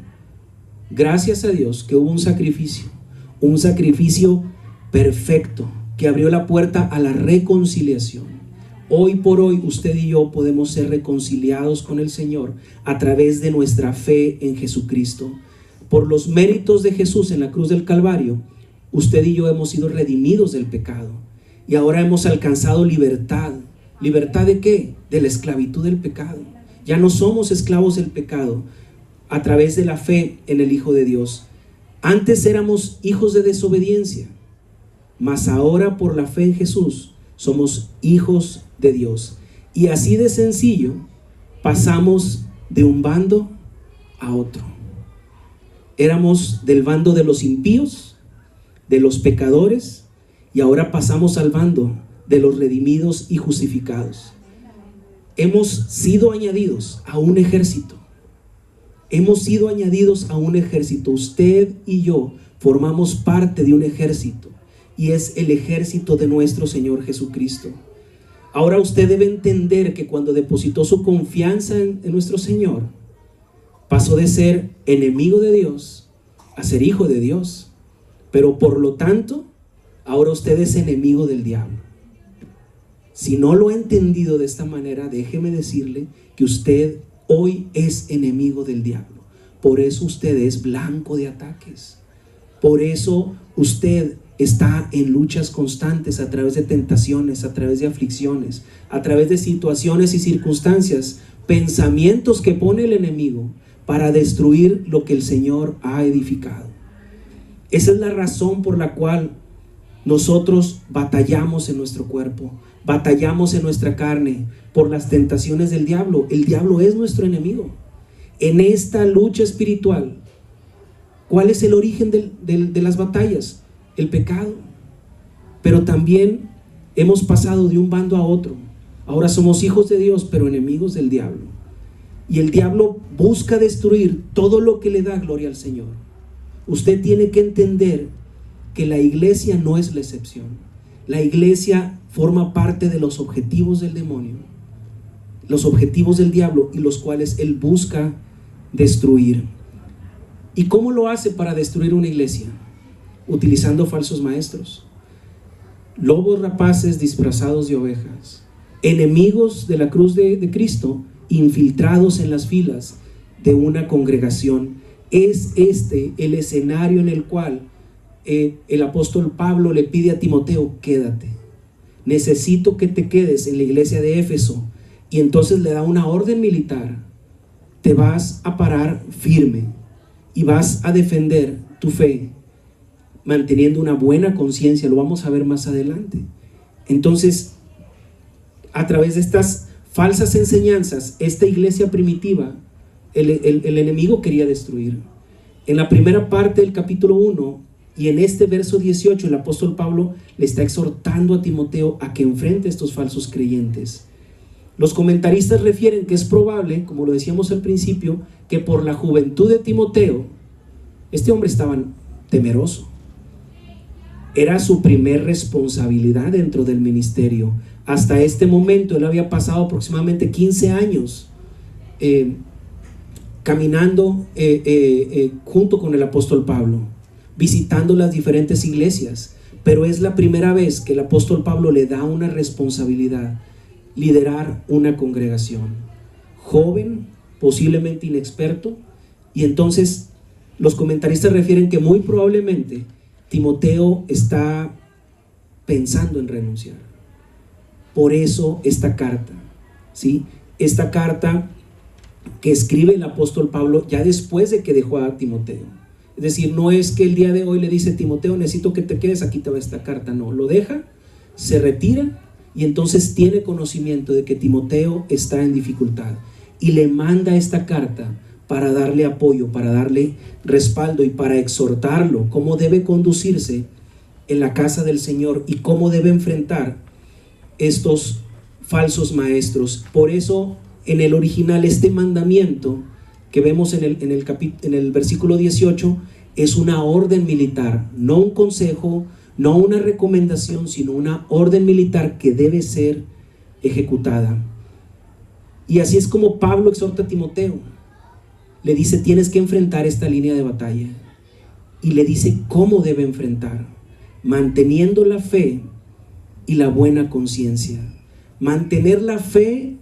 gracias a Dios que hubo un sacrificio perfecto que abrió la puerta a la reconciliación. Hoy por hoy usted y yo podemos ser reconciliados con el Señor a través de nuestra fe en Jesucristo. Por los méritos de Jesús en la cruz del Calvario, usted y yo hemos sido redimidos del pecado y ahora hemos alcanzado libertad. ¿Libertad de qué? De la esclavitud del pecado. Ya no somos esclavos del pecado a través de la fe en el Hijo de Dios. Antes éramos hijos de desobediencia, mas ahora por la fe en Jesús somos hijos de Dios. Y así de sencillo pasamos de un bando a otro. Éramos del bando de los impíos, de los pecadores, y ahora pasamos al bando de los redimidos y justificados. Hemos sido añadidos a un ejército. Hemos sido añadidos a un ejército. Usted y yo formamos parte de un ejército, y es el ejército de nuestro Señor Jesucristo. Ahora usted debe entender que cuando depositó su confianza en nuestro Señor, Pasó de ser enemigo de Dios a ser hijo de Dios. Pero por lo tanto, ahora usted es enemigo del diablo. Si no lo ha entendido de esta manera, déjeme decirle que usted hoy es enemigo del diablo. Por eso usted es blanco de ataques. Por eso usted está en luchas constantes a través de tentaciones, a través de aflicciones, a través de situaciones y circunstancias, pensamientos que pone el enemigo para destruir lo que el Señor ha edificado. Esa es la razón por la cual nosotros batallamos en nuestro cuerpo, batallamos en nuestra carne por las tentaciones del diablo. El diablo es nuestro enemigo. En esta lucha espiritual, ¿cuál es el origen de las batallas? El pecado. Pero también hemos pasado de un bando a otro. Ahora somos hijos de Dios, pero enemigos del diablo. Y el diablo busca destruir todo lo que le da gloria al Señor. Usted tiene que entender que la iglesia no es la excepción. La iglesia forma parte de los objetivos del demonio, los objetivos del diablo, y los cuales él busca destruir. ¿Y cómo lo hace para destruir una iglesia? Utilizando falsos maestros, lobos rapaces disfrazados de ovejas, enemigos de la cruz de Cristo, infiltrados en las filas de una congregación. Es este el escenario en el cual el apóstol Pablo le pide a Timoteo: quédate, necesito que te quedes en la iglesia de Éfeso. Y entonces le da una orden militar: te vas a parar firme y vas a defender tu fe, manteniendo una buena conciencia. Lo vamos a ver más adelante. Entonces, a través de estas falsas enseñanzas, esta iglesia primitiva, el enemigo quería destruir. En la primera parte del capítulo 1 y en este verso 18, el apóstol Pablo le está exhortando a Timoteo a que enfrente a estos falsos creyentes. Los comentaristas refieren que es probable, como lo decíamos al principio, que por la juventud de Timoteo, este hombre estaba temeroso. Era su primer responsabilidad dentro del ministerio. Hasta este momento él había pasado aproximadamente 15 años caminando junto con el apóstol Pablo, visitando las diferentes iglesias. Pero es la primera vez que el apóstol Pablo le da una responsabilidad: liderar una congregación. Joven, posiblemente inexperto, y entonces los comentaristas refieren que muy probablemente Timoteo está pensando en renunciar. Por eso esta carta, ¿sí? Esta carta que escribe el apóstol Pablo ya después de que dejó a Timoteo. Es decir, no es que el día de hoy le dice: Timoteo, necesito que te quedes, aquí te va esta carta. No, lo deja, se retira, y entonces tiene conocimiento de que Timoteo está en dificultad y le manda esta carta para darle apoyo, para darle respaldo y para exhortarlo cómo debe conducirse en la casa del Señor y cómo debe enfrentar estos falsos maestros. Por eso en el original este mandamiento que vemos en el versículo 18 es una orden militar, no un consejo, no una recomendación, sino una orden militar que debe ser ejecutada. Y así es como Pablo exhorta a Timoteo. Le dice: tienes que enfrentar esta línea de batalla. Y le dice cómo debe enfrentar: manteniendo la fe y la buena conciencia. Mantener la fe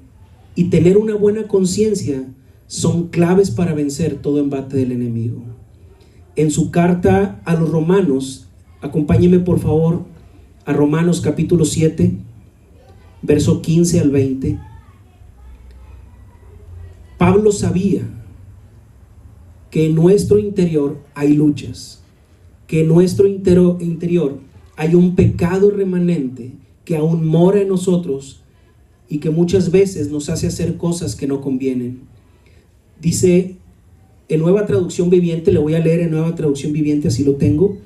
y tener una buena conciencia son claves para vencer todo embate del enemigo. En su carta a los Romanos, acompáñeme por favor a Romanos capítulo 7, verso 15 al 20. Pablo sabía que en nuestro interior hay luchas, que en nuestro interior hay un pecado remanente que aún mora en nosotros y que muchas veces nos hace hacer cosas que no convienen. Dice en Nueva Traducción Viviente, le voy a leer en Nueva Traducción Viviente, así lo tengo.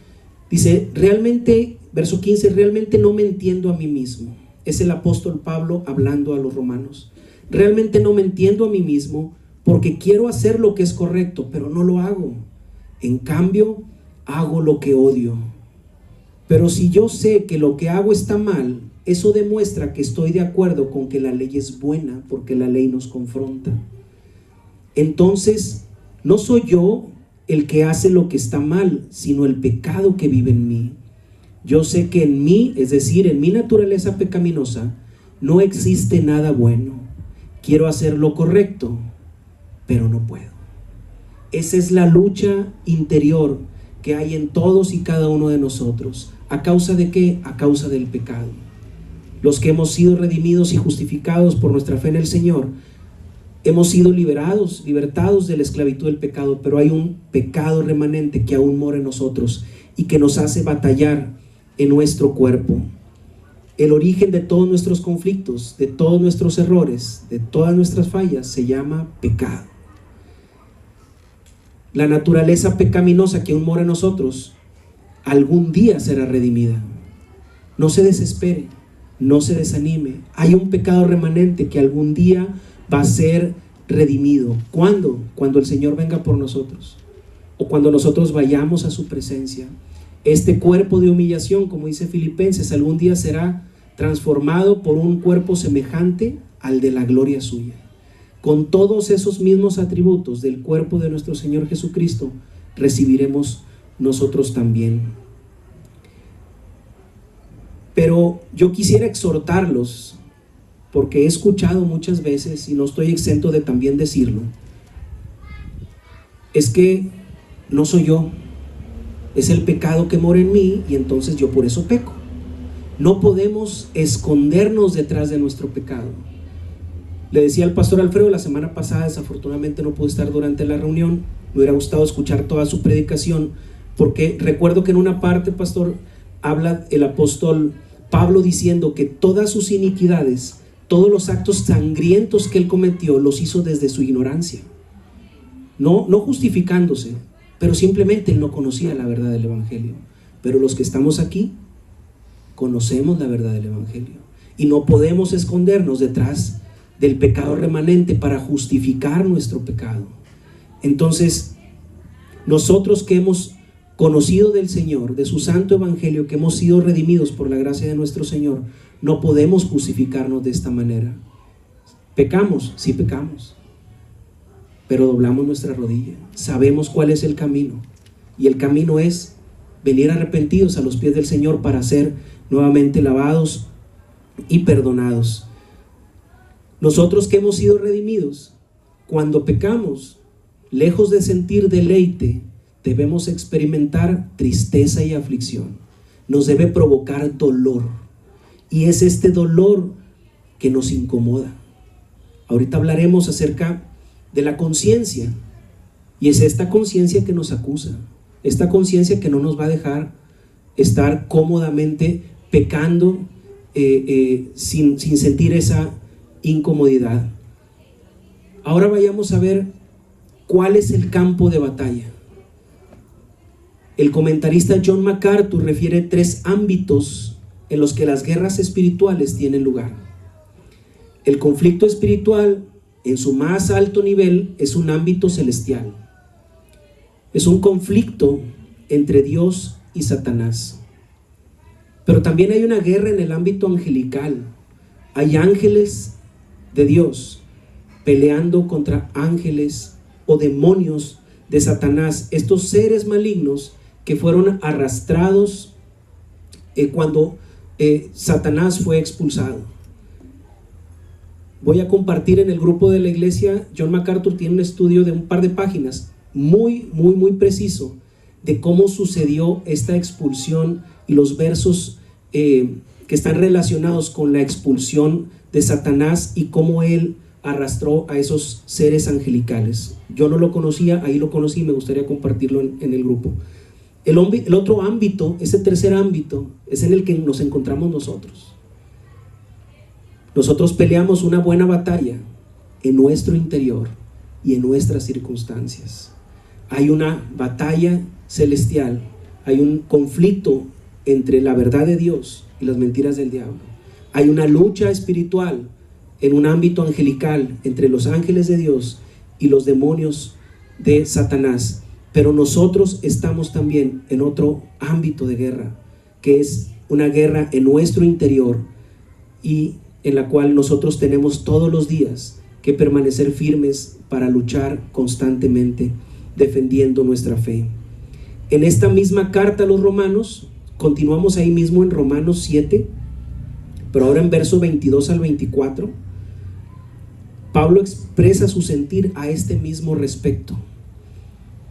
Dice: realmente, verso 15, realmente no me entiendo a mí mismo. Es el apóstol Pablo hablando a los romanos. Realmente no me entiendo a mí mismo, porque quiero hacer lo que es correcto, pero no lo hago. En cambio, hago lo que odio. Pero si yo sé que lo que hago está mal, eso demuestra que estoy de acuerdo con que la ley es buena, porque la ley nos confronta. Entonces, no soy yo el que hace lo que está mal, sino el pecado que vive en mí. Yo sé que en mí, es decir, en mi naturaleza pecaminosa, no existe nada bueno. Quiero hacer lo correcto, pero no puedo. Esa es la lucha interior que hay en todos y cada uno de nosotros. ¿A causa de qué? A causa del pecado. Los que hemos sido redimidos y justificados por nuestra fe en el Señor, hemos sido libertados de la esclavitud del pecado, pero hay un pecado remanente que aún mora en nosotros y que nos hace batallar en nuestro cuerpo. El origen de todos nuestros conflictos, de todos nuestros errores, de todas nuestras fallas, se llama pecado. La naturaleza pecaminosa que aún mora en nosotros, algún día será redimida. No se desespere, no se desanime. Hay un pecado remanente que algún día va a ser redimido. ¿Cuándo? Cuando el Señor venga por nosotros, o cuando nosotros vayamos a su presencia. Este cuerpo de humillación, como dice Filipenses, algún día será transformado por un cuerpo semejante al de la gloria suya. Con todos esos mismos atributos del cuerpo de nuestro Señor Jesucristo, recibiremos nosotros también. Pero yo quisiera exhortarlos, porque he escuchado muchas veces, y no estoy exento de también decirlo, es que no soy yo, es el pecado que mora en mí y entonces yo por eso peco. No podemos escondernos detrás de nuestro pecado. Le decía al pastor Alfredo la semana pasada, desafortunadamente no pude estar durante la reunión, me hubiera gustado escuchar toda su predicación, porque recuerdo que en una parte, pastor, habla el apóstol Pablo diciendo que todas sus iniquidades, todos los actos sangrientos que él cometió, los hizo desde su ignorancia. No justificándose, pero simplemente él no conocía la verdad del Evangelio. Pero los que estamos aquí, conocemos la verdad del Evangelio. Y no podemos escondernos detrás del pecado remanente para justificar nuestro pecado. Entonces, nosotros que hemos conocido del Señor, de su santo Evangelio, que hemos sido redimidos por la gracia de nuestro Señor, no podemos justificarnos de esta manera. ¿Pecamos? Sí pecamos, pero doblamos nuestra rodilla. Sabemos cuál es el camino, y el camino es venir arrepentidos a los pies del Señor para ser nuevamente lavados y perdonados. Nosotros que hemos sido redimidos, cuando pecamos, lejos de sentir deleite, debemos experimentar tristeza y aflicción. Nos debe provocar dolor, y es este dolor que nos incomoda. Ahorita hablaremos acerca de la conciencia, y es esta conciencia que nos acusa, esta conciencia que no nos va a dejar estar cómodamente pecando sin sentir esa incomodidad. Ahora vayamos a ver cuál es el campo de batalla. El comentarista John MacArthur refiere 3 ámbitos en los que las guerras espirituales tienen lugar. El conflicto espiritual, en su más alto nivel, es un ámbito celestial. Es un conflicto entre Dios y Satanás. Pero también hay una guerra en el ámbito angelical. Hay ángeles de Dios peleando contra ángeles o demonios de Satanás, estos seres malignos que fueron arrastrados cuando Satanás fue expulsado. Voy a compartir en el grupo de la iglesia. John MacArthur tiene un estudio de un par de páginas muy preciso de cómo sucedió esta expulsión y los versos que están relacionados con la expulsión de Satanás y cómo él arrastró a esos seres angelicales. Yo no lo conocía, ahí lo conocí y me gustaría compartirlo en el grupo. El otro ámbito, ese tercer ámbito, es en el que nos encontramos nosotros. Nosotros peleamos una buena batalla en nuestro interior y en nuestras circunstancias. Hay una batalla celestial, hay un conflicto entre la verdad de Dios y las mentiras del diablo. Hay una lucha espiritual en un ámbito angelical entre los ángeles de Dios y los demonios de Satanás. Pero nosotros estamos también en otro ámbito de guerra, que es una guerra en nuestro interior y en la cual nosotros tenemos todos los días que permanecer firmes para luchar constantemente defendiendo nuestra fe. En esta misma carta a los romanos, continuamos ahí mismo en Romanos 7, pero ahora en verso 22 al 24, Pablo expresa su sentir a este mismo respecto.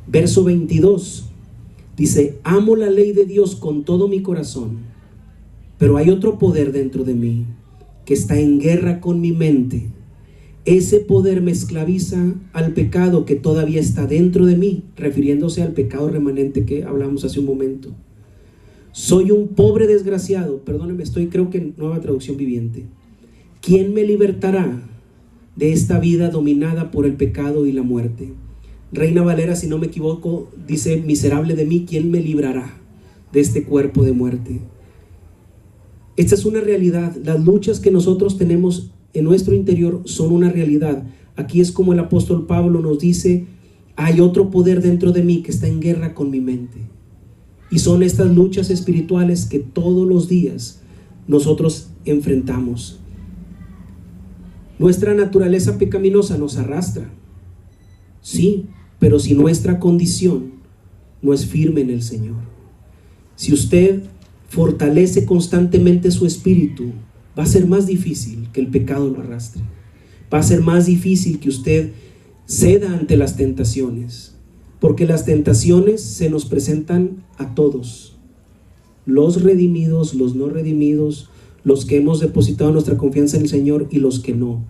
Verso 22 dice: amo la ley de Dios con todo mi corazón, pero hay otro poder dentro de mí que está en guerra con mi mente. Ese poder me esclaviza al pecado que todavía está dentro de mí, refiriéndose al pecado remanente que hablamos hace un momento. Soy un pobre desgraciado, perdóneme, creo que en Nueva Traducción Viviente. ¿Quién me libertará de esta vida dominada por el pecado y la muerte? Reina Valera, si no me equivoco, dice: miserable de mí, ¿quién me librará de este cuerpo de muerte? Esta es una realidad. Las luchas que nosotros tenemos en nuestro interior son una realidad. Aquí es como el apóstol Pablo nos dice: hay otro poder dentro de mí que está en guerra con mi mente. Y son estas luchas espirituales que todos los días nosotros enfrentamos. Nuestra naturaleza pecaminosa nos arrastra, sí, pero si nuestra condición no es firme en el Señor, si usted fortalece constantemente su espíritu, va a ser más difícil que el pecado lo arrastre. Va a ser más difícil que usted ceda ante las tentaciones, porque las tentaciones se nos presentan a todos, los redimidos, los no redimidos, los que hemos depositado nuestra confianza en el Señor y los que no.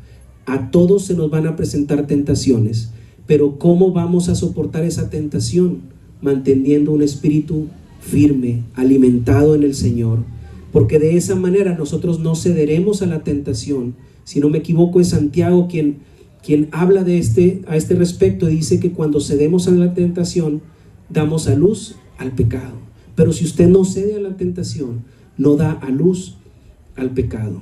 A todos se nos van a presentar tentaciones, pero ¿cómo vamos a soportar esa tentación? Manteniendo un espíritu firme, alimentado en el Señor, porque de esa manera nosotros no cederemos a la tentación. Si no me equivoco, es Santiago quien habla a este respecto, y dice que cuando cedemos a la tentación damos a luz al pecado. Pero si usted no cede a la tentación, no da a luz al pecado.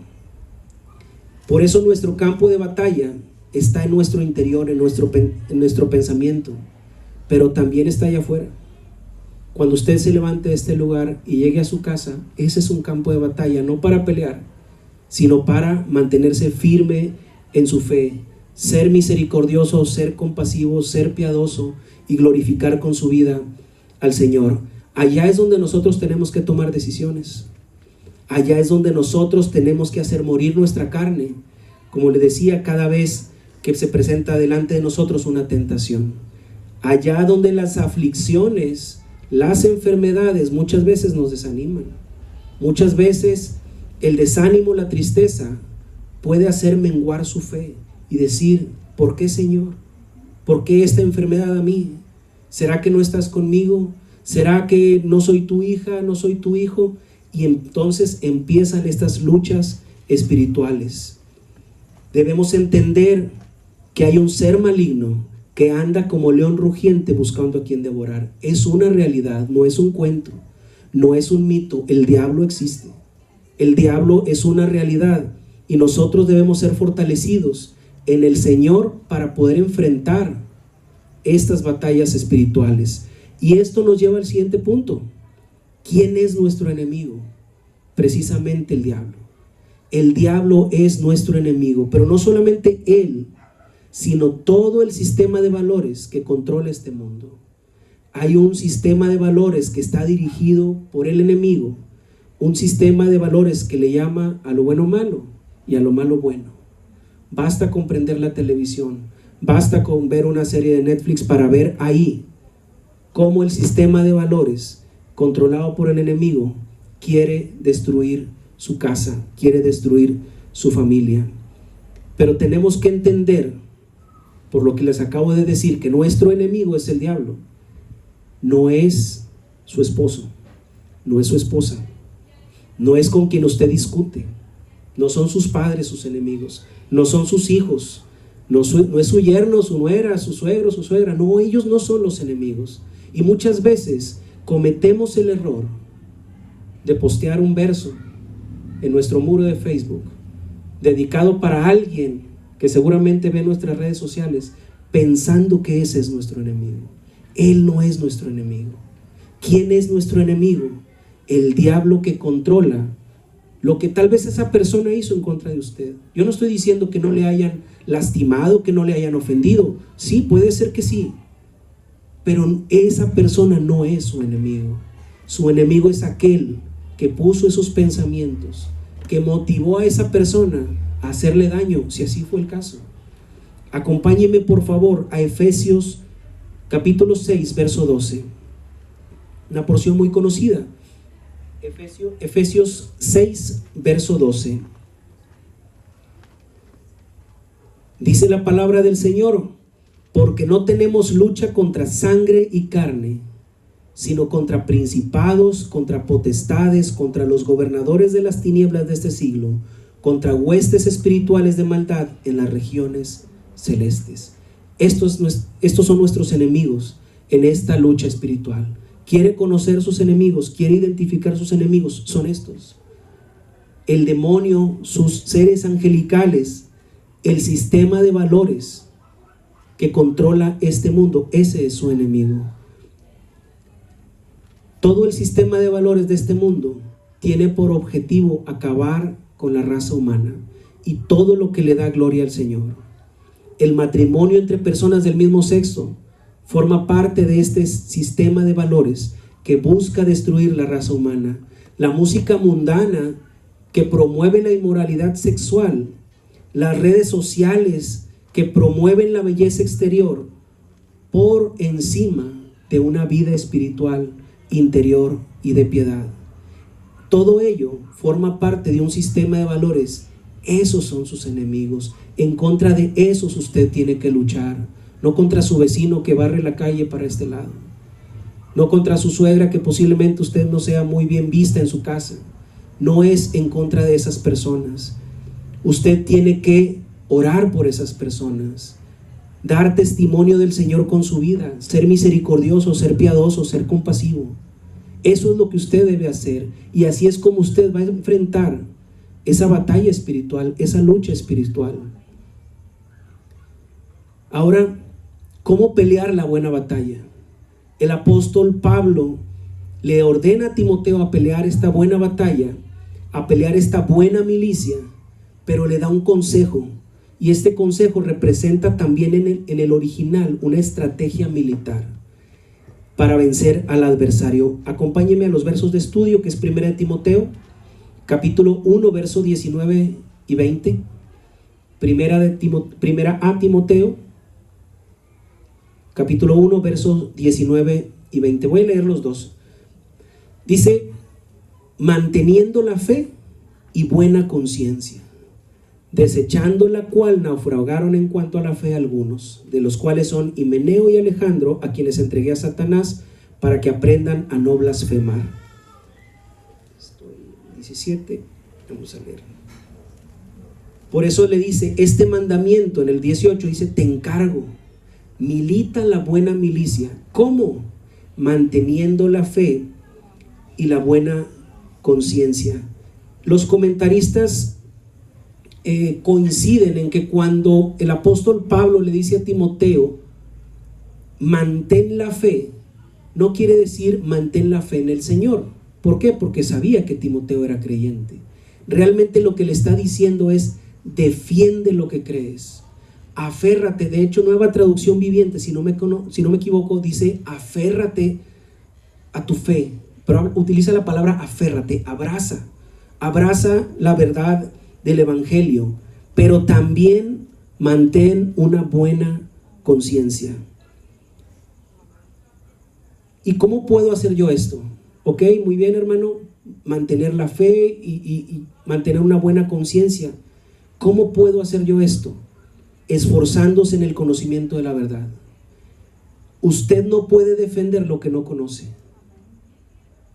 Por eso nuestro campo de batalla está en nuestro interior, en nuestro pensamiento, pero también está allá afuera. Cuando usted se levante de este lugar y llegue a su casa, ese es un campo de batalla, no para pelear, sino para mantenerse firme en su fe, ser misericordioso, ser compasivo, ser piadoso y glorificar con su vida al Señor. Allá es donde nosotros tenemos que tomar decisiones. Allá es donde nosotros tenemos que hacer morir nuestra carne. Como le decía, cada vez que se presenta delante de nosotros una tentación. Allá donde las aflicciones, las enfermedades muchas veces nos desaniman. Muchas veces el desánimo, la tristeza puede hacer menguar su fe y decir: ¿por qué, Señor? ¿Por qué esta enfermedad a mí? ¿Será que no estás conmigo? ¿Será que no soy tu hija, no soy tu hijo? Y entonces empiezan estas luchas espirituales. Debemos entender que hay un ser maligno que anda como león rugiente buscando a quien devorar. Es una realidad, no es un cuento, no es un mito. El diablo existe. El diablo es una realidad y nosotros debemos ser fortalecidos en el Señor para poder enfrentar estas batallas espirituales. Y esto nos lleva al siguiente punto. ¿Quién es nuestro enemigo? Precisamente el diablo. El diablo es nuestro enemigo, pero no solamente él, sino todo el sistema de valores que controla este mundo. Hay un sistema de valores que está dirigido por el enemigo, un sistema de valores que le llama a lo bueno malo y a lo malo bueno. Basta con prender la televisión, basta con ver una serie de Netflix para ver ahí cómo el sistema de valores controlado por el enemigo quiere destruir su casa, quiere destruir su familia. Pero tenemos que entender, por lo que les acabo de decir, que nuestro enemigo es el diablo. No es su esposo, no es su esposa, no es con quien usted discute, no son sus padres sus enemigos, no son sus hijos, no es su yerno, su nuera, su suegro, su suegra. No, ellos no son los enemigos. Y muchas veces cometemos el error de postear un verso en nuestro muro de Facebook dedicado para alguien que seguramente ve nuestras redes sociales, pensando que ese es nuestro enemigo. Él no es nuestro enemigo. ¿Quién es nuestro enemigo? El diablo que controla lo que tal vez esa persona hizo en contra de usted. Yo no estoy diciendo que no le hayan lastimado, que no le hayan ofendido. Sí, puede ser que sí. pero esa persona no es su enemigo. Su enemigo es aquel que puso esos pensamientos, que motivó a esa persona a hacerle daño, si así fue el caso. Acompáñeme por favor a Efesios capítulo 6, verso 12. Una porción muy conocida. Efesios 6, verso 12. Dice la palabra del Señor: porque no tenemos lucha contra sangre y carne, sino contra principados, contra potestades, contra los gobernadores de las tinieblas de este siglo, contra huestes espirituales de maldad en las regiones celestes. Estos son nuestros enemigos en esta lucha espiritual. ¿Quiere conocer sus enemigos? ¿Quiere identificar sus enemigos? Son estos: el demonio, sus seres angelicales, el sistema de valores que controla este mundo. Ese es su enemigo. Todo el sistema de valores de este mundo tiene por objetivo acabar con la raza humana y todo lo que le da gloria al Señor. El matrimonio entre personas del mismo sexo forma parte de este sistema de valores que busca destruir la raza humana. La música mundana que promueve la inmoralidad sexual, las redes sociales que promueven la belleza exterior por encima de una vida espiritual interior y de piedad. Todo ello forma parte de un sistema de valores. Esos son sus enemigos. En contra de esos usted tiene que luchar. No contra su vecino que barre la calle para este lado. No contra su suegra que posiblemente usted no sea muy bien vista en su casa. No es en contra de esas personas. Usted tiene que orar por esas personas, dar testimonio del Señor con su vida, ser misericordioso, ser piadoso, ser compasivo. Eso es lo que usted debe hacer, y así es como usted va a enfrentar esa batalla espiritual, esa lucha espiritual. Ahora, ¿cómo pelear la buena batalla? El apóstol Pablo le ordena a Timoteo a pelear esta buena batalla, a pelear esta buena milicia, pero le da un consejo, y este consejo representa también en el original una estrategia militar para vencer al adversario. Acompáñeme a los versos de estudio, que es 1 Timoteo, capítulo 1, verso 19 y 20. Primera a Timoteo, capítulo 1, versos 19 y 20. Voy a leer los dos. Dice: manteniendo la fe y buena conciencia, desechando la cual naufragaron en cuanto a la fe algunos, de los cuales son Himeneo y Alejandro, a quienes entregué a Satanás para que aprendan a no blasfemar. 17, vamos a leer. Por eso le dice este mandamiento en el 18, dice: te encargo, milita la buena milicia. ¿Cómo? Manteniendo la fe y la buena conciencia. Los comentaristas coinciden en que cuando el apóstol Pablo le dice a Timoteo mantén la fe, no quiere decir mantén la fe en el Señor. ¿Por qué? Porque sabía que Timoteo era creyente. Realmente lo que le está diciendo es: defiende lo que crees, aférrate. De hecho, Nueva Traducción Viviente, si no me equivoco, dice aférrate a tu fe, pero utiliza la palabra aférrate. Abraza la verdad del Evangelio, pero también mantén una buena conciencia. ¿Y cómo puedo hacer yo esto? Ok, muy bien, hermano, mantener la fe y mantener una buena conciencia. ¿Cómo puedo hacer yo esto? Esforzándose en el conocimiento de la verdad. Usted no puede defender lo que no conoce.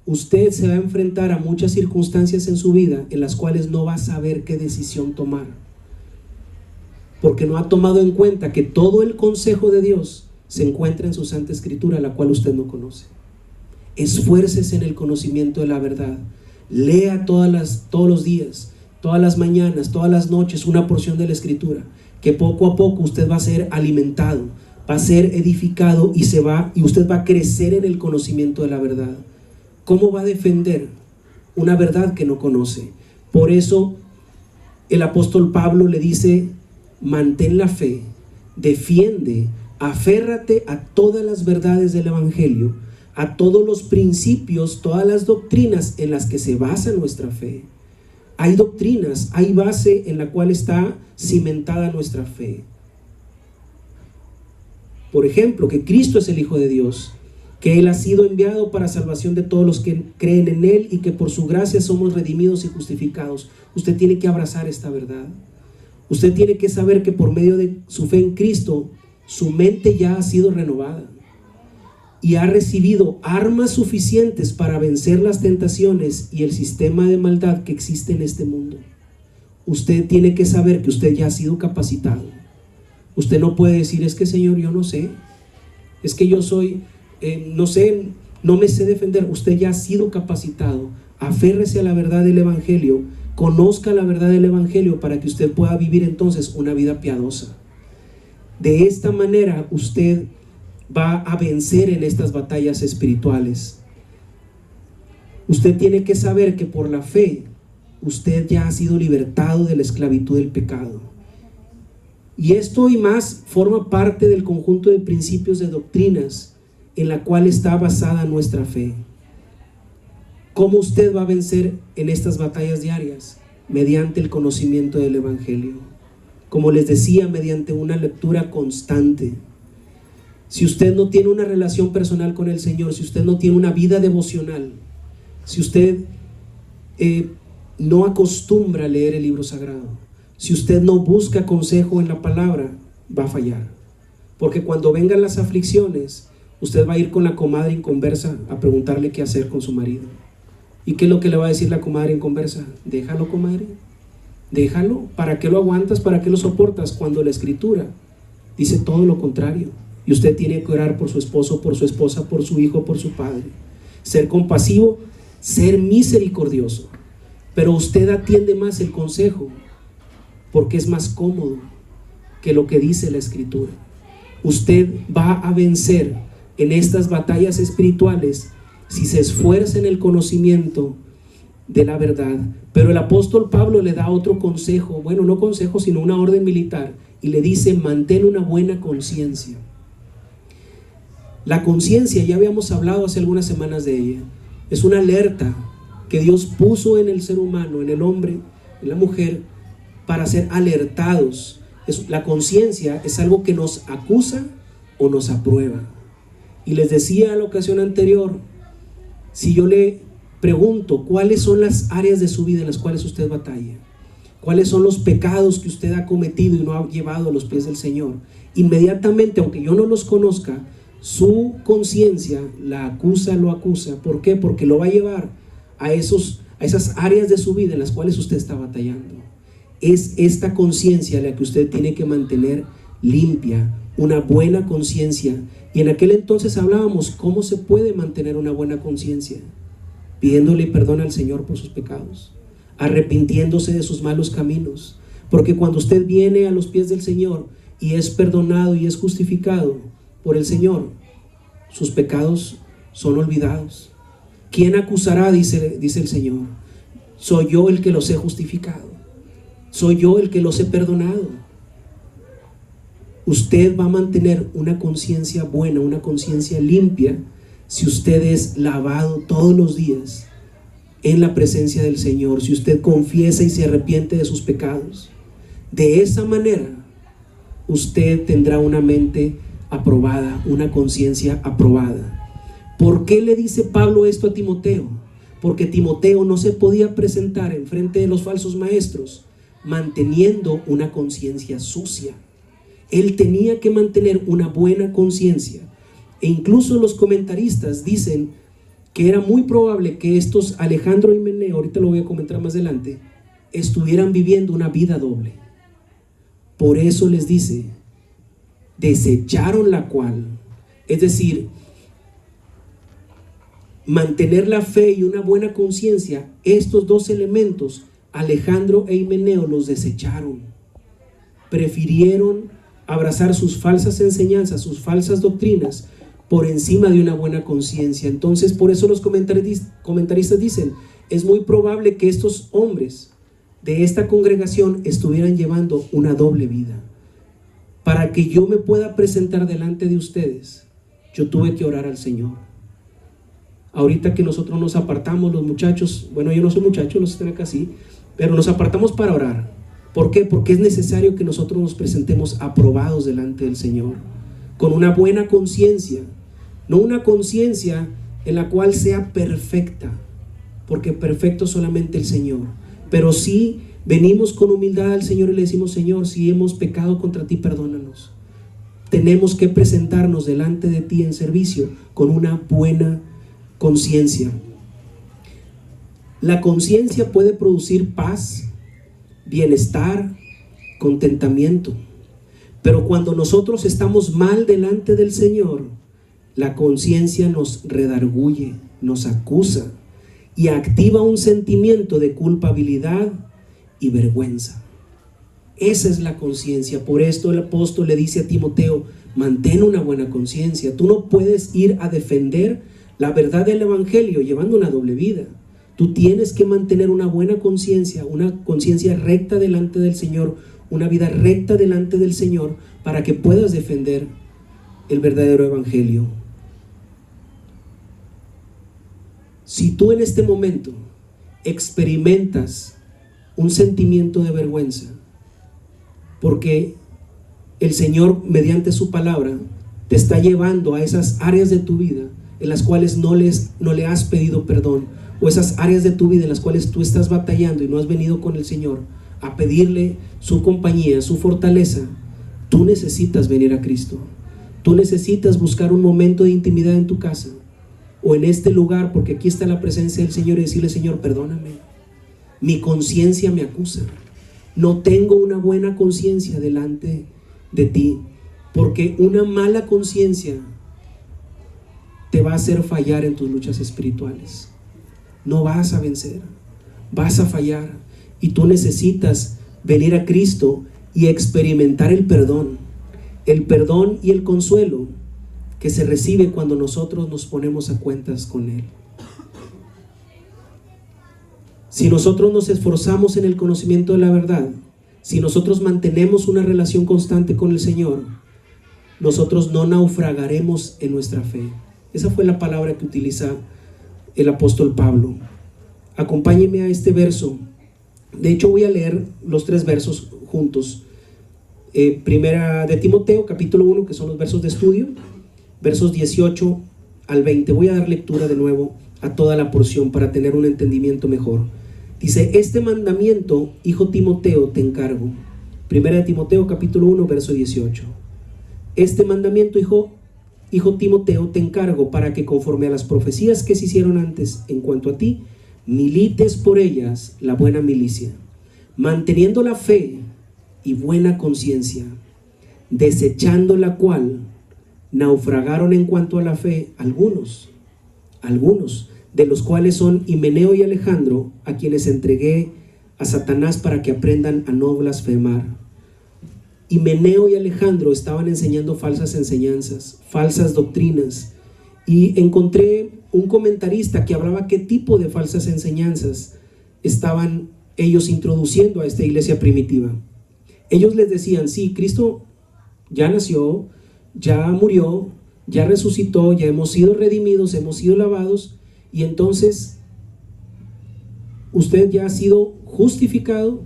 Usted se va a enfrentar a muchas circunstancias en su vida en las cuales no va a saber qué decisión tomar, porque no ha tomado en cuenta que todo el consejo de Dios se encuentra en su Santa Escritura, la cual usted no conoce. Esfuércese en el conocimiento de la verdad. Lea todos los días, todas las mañanas, todas las noches una porción de la Escritura, que poco a poco usted va a ser alimentado, va a ser edificado y usted va a crecer en el conocimiento de la verdad. ¿Cómo va a defender una verdad que no conoce? Por eso el apóstol Pablo le dice: mantén la fe, defiende Aférrate a todas las verdades del Evangelio, a todos los principios, todas las doctrinas en las que se basa nuestra fe. Hay doctrinas, hay base en la cual está cimentada nuestra fe. Por ejemplo, que Cristo es el Hijo de Dios, que Él ha sido enviado para salvación de todos los que creen en Él y que por su gracia somos redimidos y justificados. Usted tiene que abrazar esta verdad. Usted tiene que saber que por medio de su fe en Cristo, su mente ya ha sido renovada y ha recibido armas suficientes para vencer las tentaciones y el sistema de maldad que existe en este mundo. Usted tiene que saber que usted ya ha sido capacitado. Usted no puede decir, es que Señor, yo no sé, es que yo soy, no sé, no me sé defender. Usted ya ha sido capacitado. Aférrese a la verdad del Evangelio, conozca la verdad del Evangelio para que usted pueda vivir entonces una vida piadosa. De esta manera usted va a vencer en estas batallas espirituales. Usted tiene que saber que por la fe usted ya ha sido libertado de la esclavitud del pecado. Y esto y más forma parte del conjunto de principios de doctrinas en la cual está basada nuestra fe. ¿Cómo usted va a vencer en estas batallas diarias? Mediante el conocimiento del Evangelio. Como les decía, mediante una lectura constante. Si usted no tiene una relación personal con el Señor, si usted no tiene una vida devocional, si usted no acostumbra a leer el libro sagrado, si usted no busca consejo en la palabra, va a fallar. Porque cuando vengan las aflicciones, usted va a ir con la comadre inconversa a preguntarle qué hacer con su marido. ¿Y qué es lo que le va a decir la comadre inconversa? Déjalo, comadre, déjalo. ¿Para qué lo aguantas? ¿Para qué lo soportas? Cuando la Escritura dice todo lo contrario. Y usted tiene que orar por su esposo, por su esposa, por su hijo, por su padre. Ser compasivo, ser misericordioso. Pero usted atiende más el consejo porque es más cómodo que lo que dice la Escritura. Usted va a vencer en estas batallas espirituales si se esfuerza en el conocimiento de la verdad. Pero el apóstol Pablo le da otro consejo, bueno, no consejo, sino una orden militar, y le dice: mantén una buena conciencia. La conciencia, ya habíamos hablado hace algunas semanas de ella, es una alerta que Dios puso en el ser humano, en el hombre, en la mujer, para ser alertados. La conciencia es algo que nos acusa o nos aprueba. Y les decía en la ocasión anterior, si yo le pregunto cuáles son las áreas de su vida en las cuales usted batalla, cuáles son los pecados que usted ha cometido y no ha llevado a los pies del Señor, inmediatamente, aunque yo no los conozca, su conciencia la acusa, lo acusa. ¿Por qué? Porque lo va a llevar a esas áreas de su vida en las cuales usted está batallando. Es esta conciencia la que usted tiene que mantener limpia, una buena conciencia. Y en aquel entonces hablábamos cómo se puede mantener una buena conciencia: pidiéndole perdón al Señor por sus pecados, arrepintiéndose de sus malos caminos. Porque cuando usted viene a los pies del Señor y es perdonado y es justificado por el Señor, sus pecados son olvidados. ¿Quién acusará? Dice el Señor. Soy yo el que los he justificado, soy yo el que los he perdonado. Usted va a mantener una conciencia buena, una conciencia limpia, si usted es lavado todos los días en la presencia del Señor, si usted confiesa y se arrepiente de sus pecados. De esa manera usted tendrá una mente aprobada, una conciencia aprobada. ¿Por qué le dice Pablo esto a Timoteo? Porque Timoteo no se podía presentar en frente de los falsos maestros manteniendo una conciencia sucia. Él tenía que mantener una buena conciencia. E incluso los comentaristas dicen que era muy probable que estos Alejandro y Himeneo, ahorita lo voy a comentar más adelante, estuvieran viviendo una vida doble. Por eso les dice: desecharon la cual, es decir, mantener la fe y una buena conciencia. Estos dos elementos, Alejandro e Himeneo, los desecharon. Prefirieron abrazar sus falsas enseñanzas, sus falsas doctrinas, por encima de una buena conciencia. Entonces, por eso los comentaristas dicen: es muy probable que estos hombres de esta congregación estuvieran llevando una doble vida. para que yo me pueda presentar delante de ustedes, yo tuve que orar al Señor. Ahorita que nosotros nos apartamos, los muchachos, bueno, yo no soy muchacho, los están acá sí, pero nos apartamos para orar. ¿Por qué? Porque es necesario que nosotros nos presentemos aprobados delante del Señor, con una buena conciencia, no una conciencia en la cual sea perfecta, porque perfecto solamente el Señor, pero sí venimos con humildad al Señor y le decimos: Señor, si hemos pecado contra ti, perdónanos. Tenemos que presentarnos delante de ti en servicio con una buena conciencia. La conciencia puede producir paz, bienestar, contentamiento, pero cuando nosotros estamos mal delante del Señor, la conciencia nos redarguye, nos acusa y activa un sentimiento de culpabilidad y vergüenza. Esa es la conciencia. Por esto el apóstol le dice a Timoteo: mantén una buena conciencia. Tú no puedes ir a defender la verdad del evangelio llevando una doble vida. Tú tienes que mantener una buena conciencia, una conciencia recta delante del Señor, una vida recta delante del Señor, para que puedas defender el verdadero evangelio. Si tú en este momento experimentas un sentimiento de vergüenza, porque el Señor mediante su palabra te está llevando a esas áreas de tu vida en las cuales no le has pedido perdón, o esas áreas de tu vida en las cuales tú estás batallando y no has venido con el Señor a pedirle su compañía, su fortaleza, tú necesitas venir a Cristo. Tú necesitas buscar un momento de intimidad en tu casa o en este lugar, porque aquí está la presencia del Señor, y decirle: Señor, perdóname, mi conciencia me acusa, no tengo una buena conciencia delante de ti, porque una mala conciencia te va a hacer fallar en tus luchas espirituales. No vas a vencer, vas a fallar, y tú necesitas venir a Cristo y experimentar el perdón y el consuelo que se recibe cuando nosotros nos ponemos a cuentas con Él. Si nosotros nos esforzamos en el conocimiento de la verdad, si nosotros mantenemos una relación constante con el Señor, nosotros no naufragaremos en nuestra fe. Esa fue la palabra que utiliza el apóstol Pablo. Acompáñenme a este verso. De hecho, voy a leer los 3 versos juntos. Primera de Timoteo, capítulo 1, que son los versos de estudio, versos 18 al 20. Voy a dar lectura de nuevo a toda la porción para tener un entendimiento mejor. Dice: este mandamiento, hijo Timoteo, te encargo. Primera de Timoteo, capítulo 1, verso 18. Este mandamiento, hijo Timoteo, te encargo, para que conforme a las profecías que se hicieron antes en cuanto a ti, milites por ellas la buena milicia, manteniendo la fe y buena conciencia, desechando la cual naufragaron en cuanto a la fe algunos, de los cuales son Himeneo y Alejandro, a quienes entregué a Satanás para que aprendan a no blasfemar. Himeneo y Alejandro estaban enseñando falsas enseñanzas, falsas doctrinas, y encontré un comentarista que hablaba qué tipo de falsas enseñanzas estaban ellos introduciendo a esta iglesia primitiva. Ellos les decían: sí, Cristo ya nació, ya murió, ya resucitó, ya hemos sido redimidos, hemos sido lavados, y entonces usted ya ha sido justificado,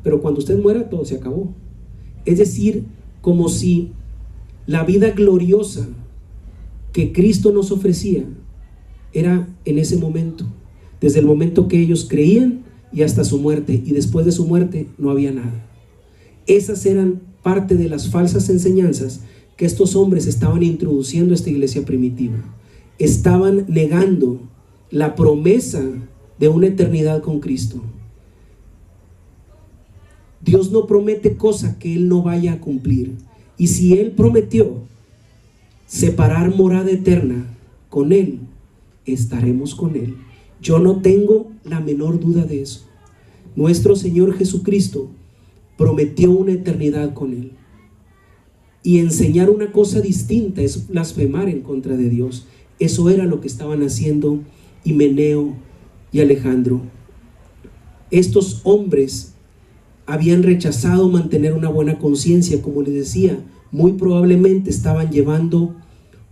pero cuando usted muera todo se acabó. Es decir, como si la vida gloriosa que Cristo nos ofrecía era en ese momento, desde el momento que ellos creían y hasta su muerte, y después de su muerte no había nada. Esas eran parte de las falsas enseñanzas que estos hombres estaban introduciendo a esta iglesia primitiva. Estaban negando la promesa de una eternidad con Cristo. Dios no promete cosa que Él no vaya a cumplir. Y si Él prometió separar morada eterna con Él, estaremos con Él. Yo no tengo la menor duda de eso. Nuestro Señor Jesucristo prometió una eternidad con Él. Y enseñar una cosa distinta es blasfemar en contra de Dios. Eso era lo que estaban haciendo Himeneo y Alejandro. Estos hombres habían rechazado mantener una buena conciencia. Como les decía, muy probablemente estaban llevando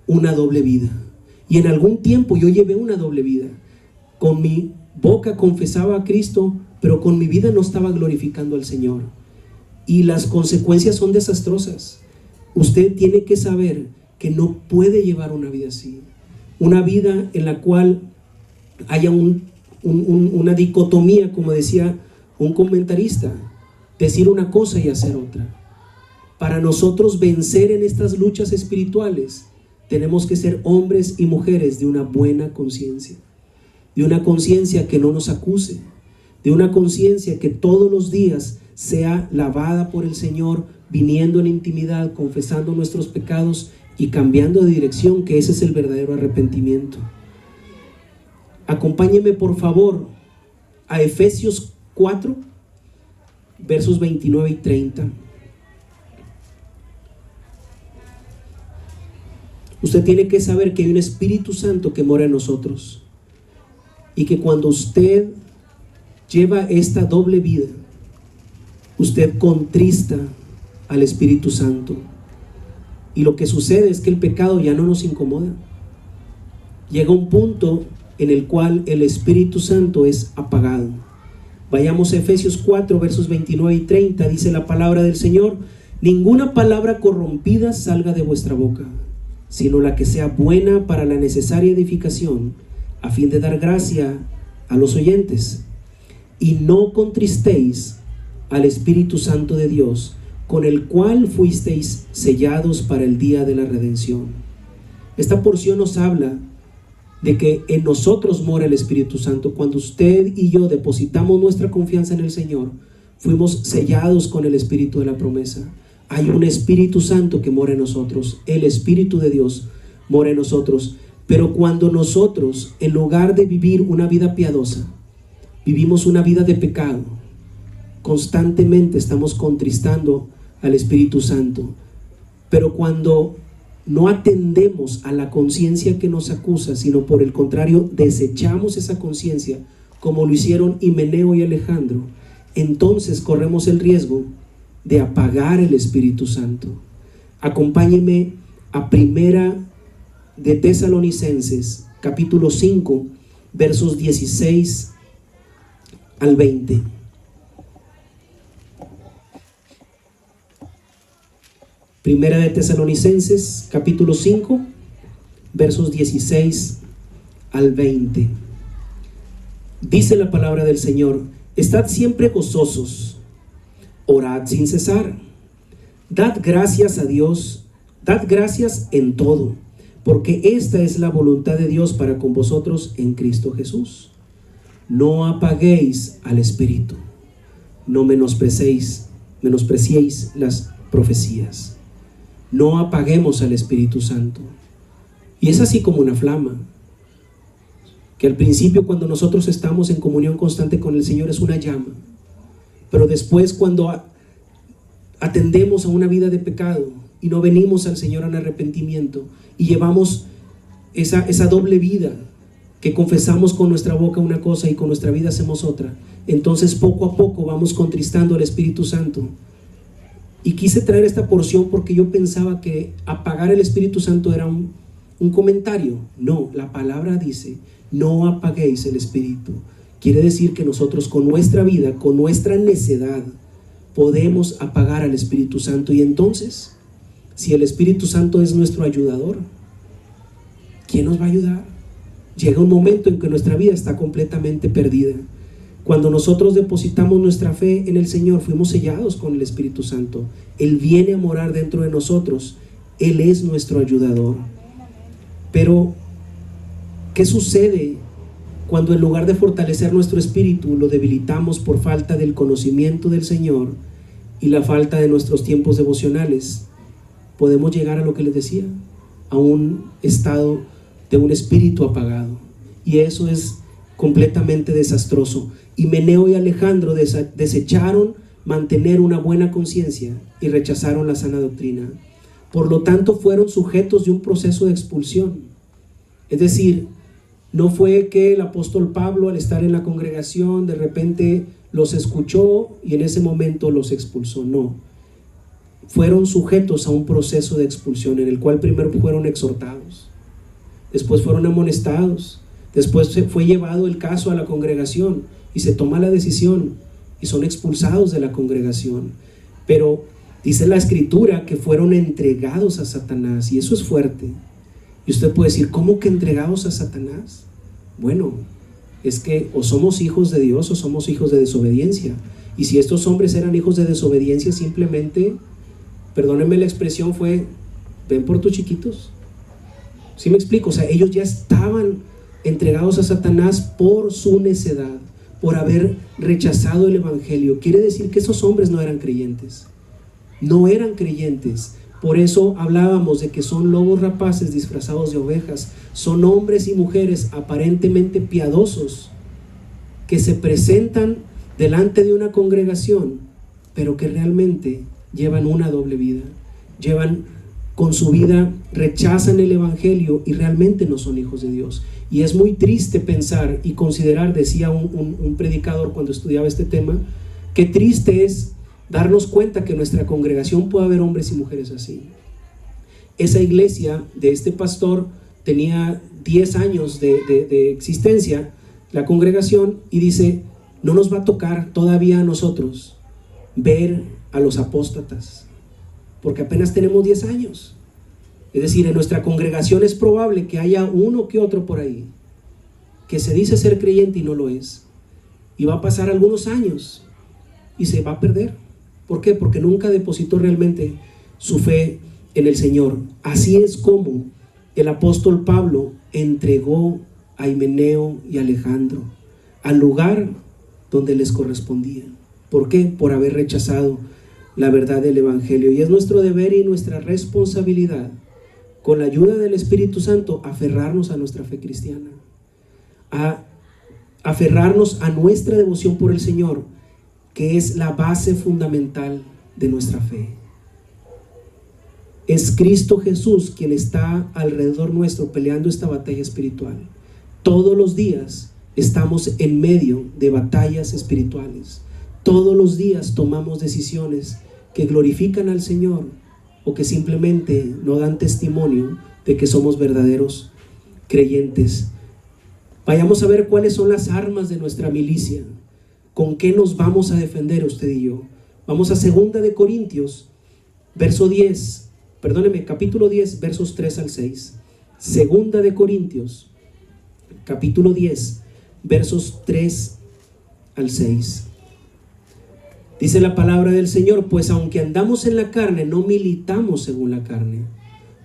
una doble vida. Y en algún tiempo yo llevé una doble vida. Con mi boca confesaba a Cristo, pero con mi vida no estaba glorificando al Señor. Y las consecuencias son desastrosas. Usted tiene que saber que no puede llevar una vida así. Una vida en la cual haya una dicotomía, como decía un comentarista, decir una cosa y hacer otra. Para nosotros vencer en estas luchas espirituales, tenemos que ser hombres y mujeres de una buena conciencia, de una conciencia que no nos acuse, de una conciencia que todos los días sea lavada por el Señor, viniendo en intimidad, confesando nuestros pecados y cambiando de dirección, que ese es el verdadero arrepentimiento. Acompáñeme por favor a Efesios 4, versos 29 y 30. Usted tiene que saber que hay un Espíritu Santo que mora en nosotros, y que cuando usted lleva esta doble vida, usted contrista al Espíritu Santo, y lo que sucede es que el pecado ya no nos incomoda. Llega un punto en el cual el Espíritu Santo es apagado. Vayamos a Efesios 4, versos 29 y 30. Dice la palabra del Señor: ninguna palabra corrompida salga de vuestra boca, sino la que sea buena para la necesaria edificación, a fin de dar gracia a los oyentes. Y no contristéis al Espíritu Santo de Dios, con el cual fuisteis sellados para el día de la redención. Esta porción nos habla de que en nosotros mora el Espíritu Santo. Cuando usted y yo depositamos nuestra confianza en el Señor, fuimos sellados con el Espíritu de la promesa. Hay un Espíritu Santo que mora en nosotros, el Espíritu de Dios mora en nosotros. Pero cuando nosotros, en lugar de vivir una vida piadosa, vivimos una vida de pecado, constantemente estamos contristando al Espíritu Santo. Pero cuando no atendemos a la conciencia que nos acusa, sino por el contrario desechamos esa conciencia, como lo hicieron Himeneo y Alejandro, entonces corremos el riesgo de apagar el Espíritu Santo. Acompáñeme a Primera de Tesalonicenses, capítulo 5, versos 16 al 20. Primera de Tesalonicenses, capítulo 5, versos 16 al 20. Dice la palabra del Señor: estad siempre gozosos, orad sin cesar, dad gracias a Dios, dad gracias en todo, porque esta es la voluntad de Dios para con vosotros en Cristo Jesús. No apaguéis al Espíritu, no menospreciéis las profecías. No apaguemos al Espíritu Santo. Y es así como una flama, que al principio, cuando nosotros estamos en comunión constante con el Señor, es una llama. Pero después, cuando atendemos a una vida de pecado y no venimos al Señor en arrepentimiento y llevamos esa doble vida, que confesamos con nuestra boca una cosa y con nuestra vida hacemos otra, entonces poco a poco vamos contristando al Espíritu Santo. Y quise traer esta porción porque yo pensaba que apagar el Espíritu Santo era un comentario. No, la palabra dice: no apaguéis el Espíritu. Quiere decir que nosotros, con nuestra vida, con nuestra necedad, podemos apagar al Espíritu Santo. Y entonces, si el Espíritu Santo es nuestro ayudador, ¿quién nos va a ayudar? Llega un momento en que nuestra vida está completamente perdida. Cuando nosotros depositamos nuestra fe en el Señor, fuimos sellados con el Espíritu Santo. Él viene a morar dentro de nosotros. Él es nuestro ayudador. Pero, ¿qué sucede cuando en lugar de fortalecer nuestro espíritu, lo debilitamos por falta del conocimiento del Señor y la falta de nuestros tiempos devocionales? Podemos llegar a lo que les decía, a un estado de un espíritu apagado. Y eso es completamente desastroso. Himeneo y Alejandro desecharon mantener una buena conciencia y rechazaron la sana doctrina. Por lo tanto, fueron sujetos de un proceso de expulsión. Es decir, no fue que el apóstol Pablo, al estar en la congregación, de repente los escuchó y en ese momento los expulsó. No, fueron sujetos a un proceso de expulsión en el cual primero fueron exhortados, después fueron amonestados, después fue llevado el caso a la congregación y se toma la decisión y son expulsados de la congregación. Pero dice la escritura que fueron entregados a Satanás, y eso es fuerte. Y usted puede decir, ¿cómo que entregados a Satanás? Bueno, es que o somos hijos de Dios o somos hijos de desobediencia. Y si estos hombres eran hijos de desobediencia, simplemente, perdónenme la expresión, fue, ven por tus chiquitos. ¿Sí me explico? O sea, ellos ya estaban entregados a Satanás por su necedad, por haber rechazado el evangelio. Quiere decir que esos hombres no eran creyentes. No eran creyentes. Por eso hablábamos de que son lobos rapaces disfrazados de ovejas. Son hombres y mujeres aparentemente piadosos que se presentan delante de una congregación, pero que realmente llevan una doble vida. Llevan con su vida, rechazan el evangelio y realmente no son hijos de Dios. Y es muy triste pensar y considerar, decía un predicador cuando estudiaba este tema, qué triste es darnos cuenta que en nuestra congregación puede haber hombres y mujeres así. Esa iglesia de este pastor tenía 10 años de existencia, la congregación, y dice, no nos va a tocar todavía a nosotros ver a los apóstatas, porque apenas tenemos 10 años. Es decir, en nuestra congregación es probable que haya uno que otro por ahí que se dice ser creyente y no lo es, y va a pasar algunos años y se va a perder. ¿Por qué? Porque nunca depositó realmente su fe en el Señor. Así es como el apóstol Pablo entregó a Himeneo y Alejandro al lugar donde les correspondía. ¿Por qué? Por haber rechazado la verdad del evangelio. Y es nuestro deber y nuestra responsabilidad, con la ayuda del Espíritu Santo, aferrarnos a nuestra fe cristiana, a aferrarnos a nuestra devoción por el Señor, que es la base fundamental de nuestra fe. Es Cristo Jesús quien está alrededor nuestro peleando esta batalla espiritual. Todos los días estamos en medio de batallas espirituales. Todos los días tomamos decisiones que glorifican al Señor o que simplemente no dan testimonio de que somos verdaderos creyentes. Vayamos a ver cuáles son las armas de nuestra milicia. ¿Con qué nos vamos a defender usted y yo? Vamos a 2 de Corintios, capítulo 10, versos 3 al 6. 2 de Corintios, capítulo 10, versos 3 al 6. Dice la palabra del Señor, pues aunque andamos en la carne, no militamos según la carne,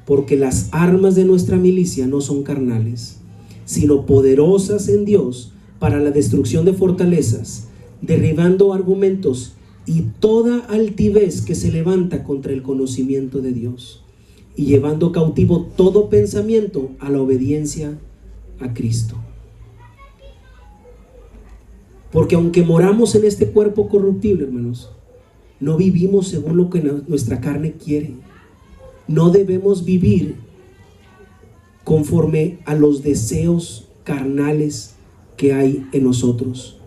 porque las armas de nuestra milicia no son carnales, sino poderosas en Dios para la destrucción de fortalezas, derribando argumentos y toda altivez que se levanta contra el conocimiento de Dios, y llevando cautivo todo pensamiento a la obediencia a Cristo. Porque aunque moramos en este cuerpo corruptible, hermanos, no vivimos según lo que nuestra carne quiere. No debemos vivir conforme a los deseos carnales que hay en nosotros.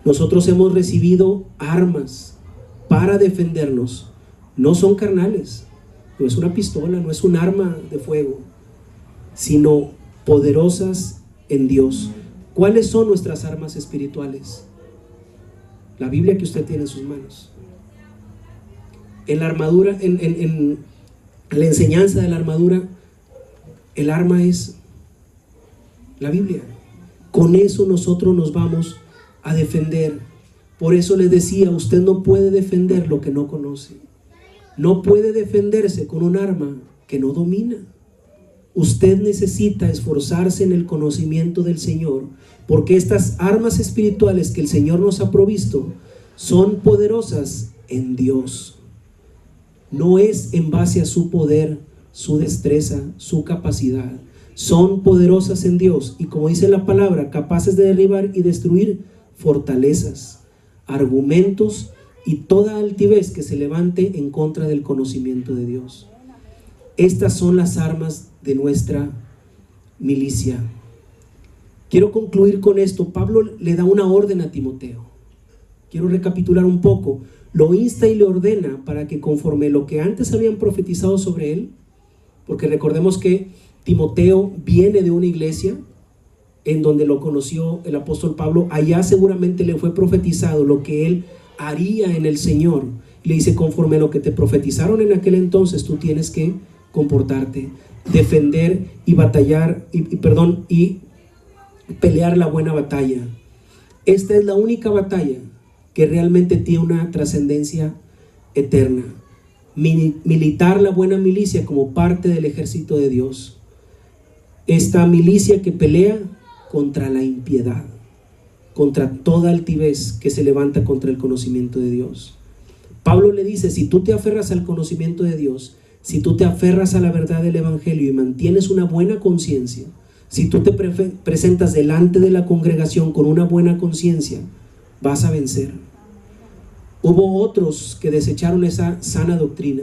Nosotros hemos recibido armas para defendernos. No son carnales, no es una pistola, no es un arma de fuego, sino poderosas en Dios. ¿Cuáles son nuestras armas espirituales? La Biblia que usted tiene en sus manos. En la armadura, en la enseñanza de la armadura, el arma es la Biblia. Con eso nosotros nos vamos a defender. Por eso les decía, usted no puede defender lo que no conoce. No puede defenderse con un arma que no domina. Usted necesita esforzarse en el conocimiento del Señor, porque estas armas espirituales que el Señor nos ha provisto son poderosas en Dios. No es en base a su poder, su destreza, su capacidad. Son poderosas en Dios y, como dice la palabra, capaces de derribar y destruir fortalezas, argumentos y toda altivez que se levante en contra del conocimiento de Dios. Estas son las armas de nuestra milicia. Quiero concluir con esto. Pablo le da una orden a Timoteo. quiero recapitular un poco, lo insta y le ordena para que conforme lo que antes habían profetizado sobre él, porque recordemos que Timoteo viene de una iglesia en donde lo conoció el apóstol Pablo, allá seguramente le fue profetizado lo que él haría en el Señor. Y le dice, conforme a lo que te profetizaron en aquel entonces, tú tienes que comportarte, defender y batallar, y pelear la buena batalla. Esta es la única batalla que realmente tiene una trascendencia eterna. Militar la buena milicia como parte del ejército de Dios. Esta milicia que pelea contra la impiedad, contra toda altivez que se levanta contra el conocimiento de Dios. Pablo le dice, si tú te aferras al conocimiento de Dios, si tú te aferras a la verdad del evangelio y mantienes una buena conciencia, si tú te presentas delante de la congregación con una buena conciencia, vas a vencer. Hubo otros que desecharon esa sana doctrina.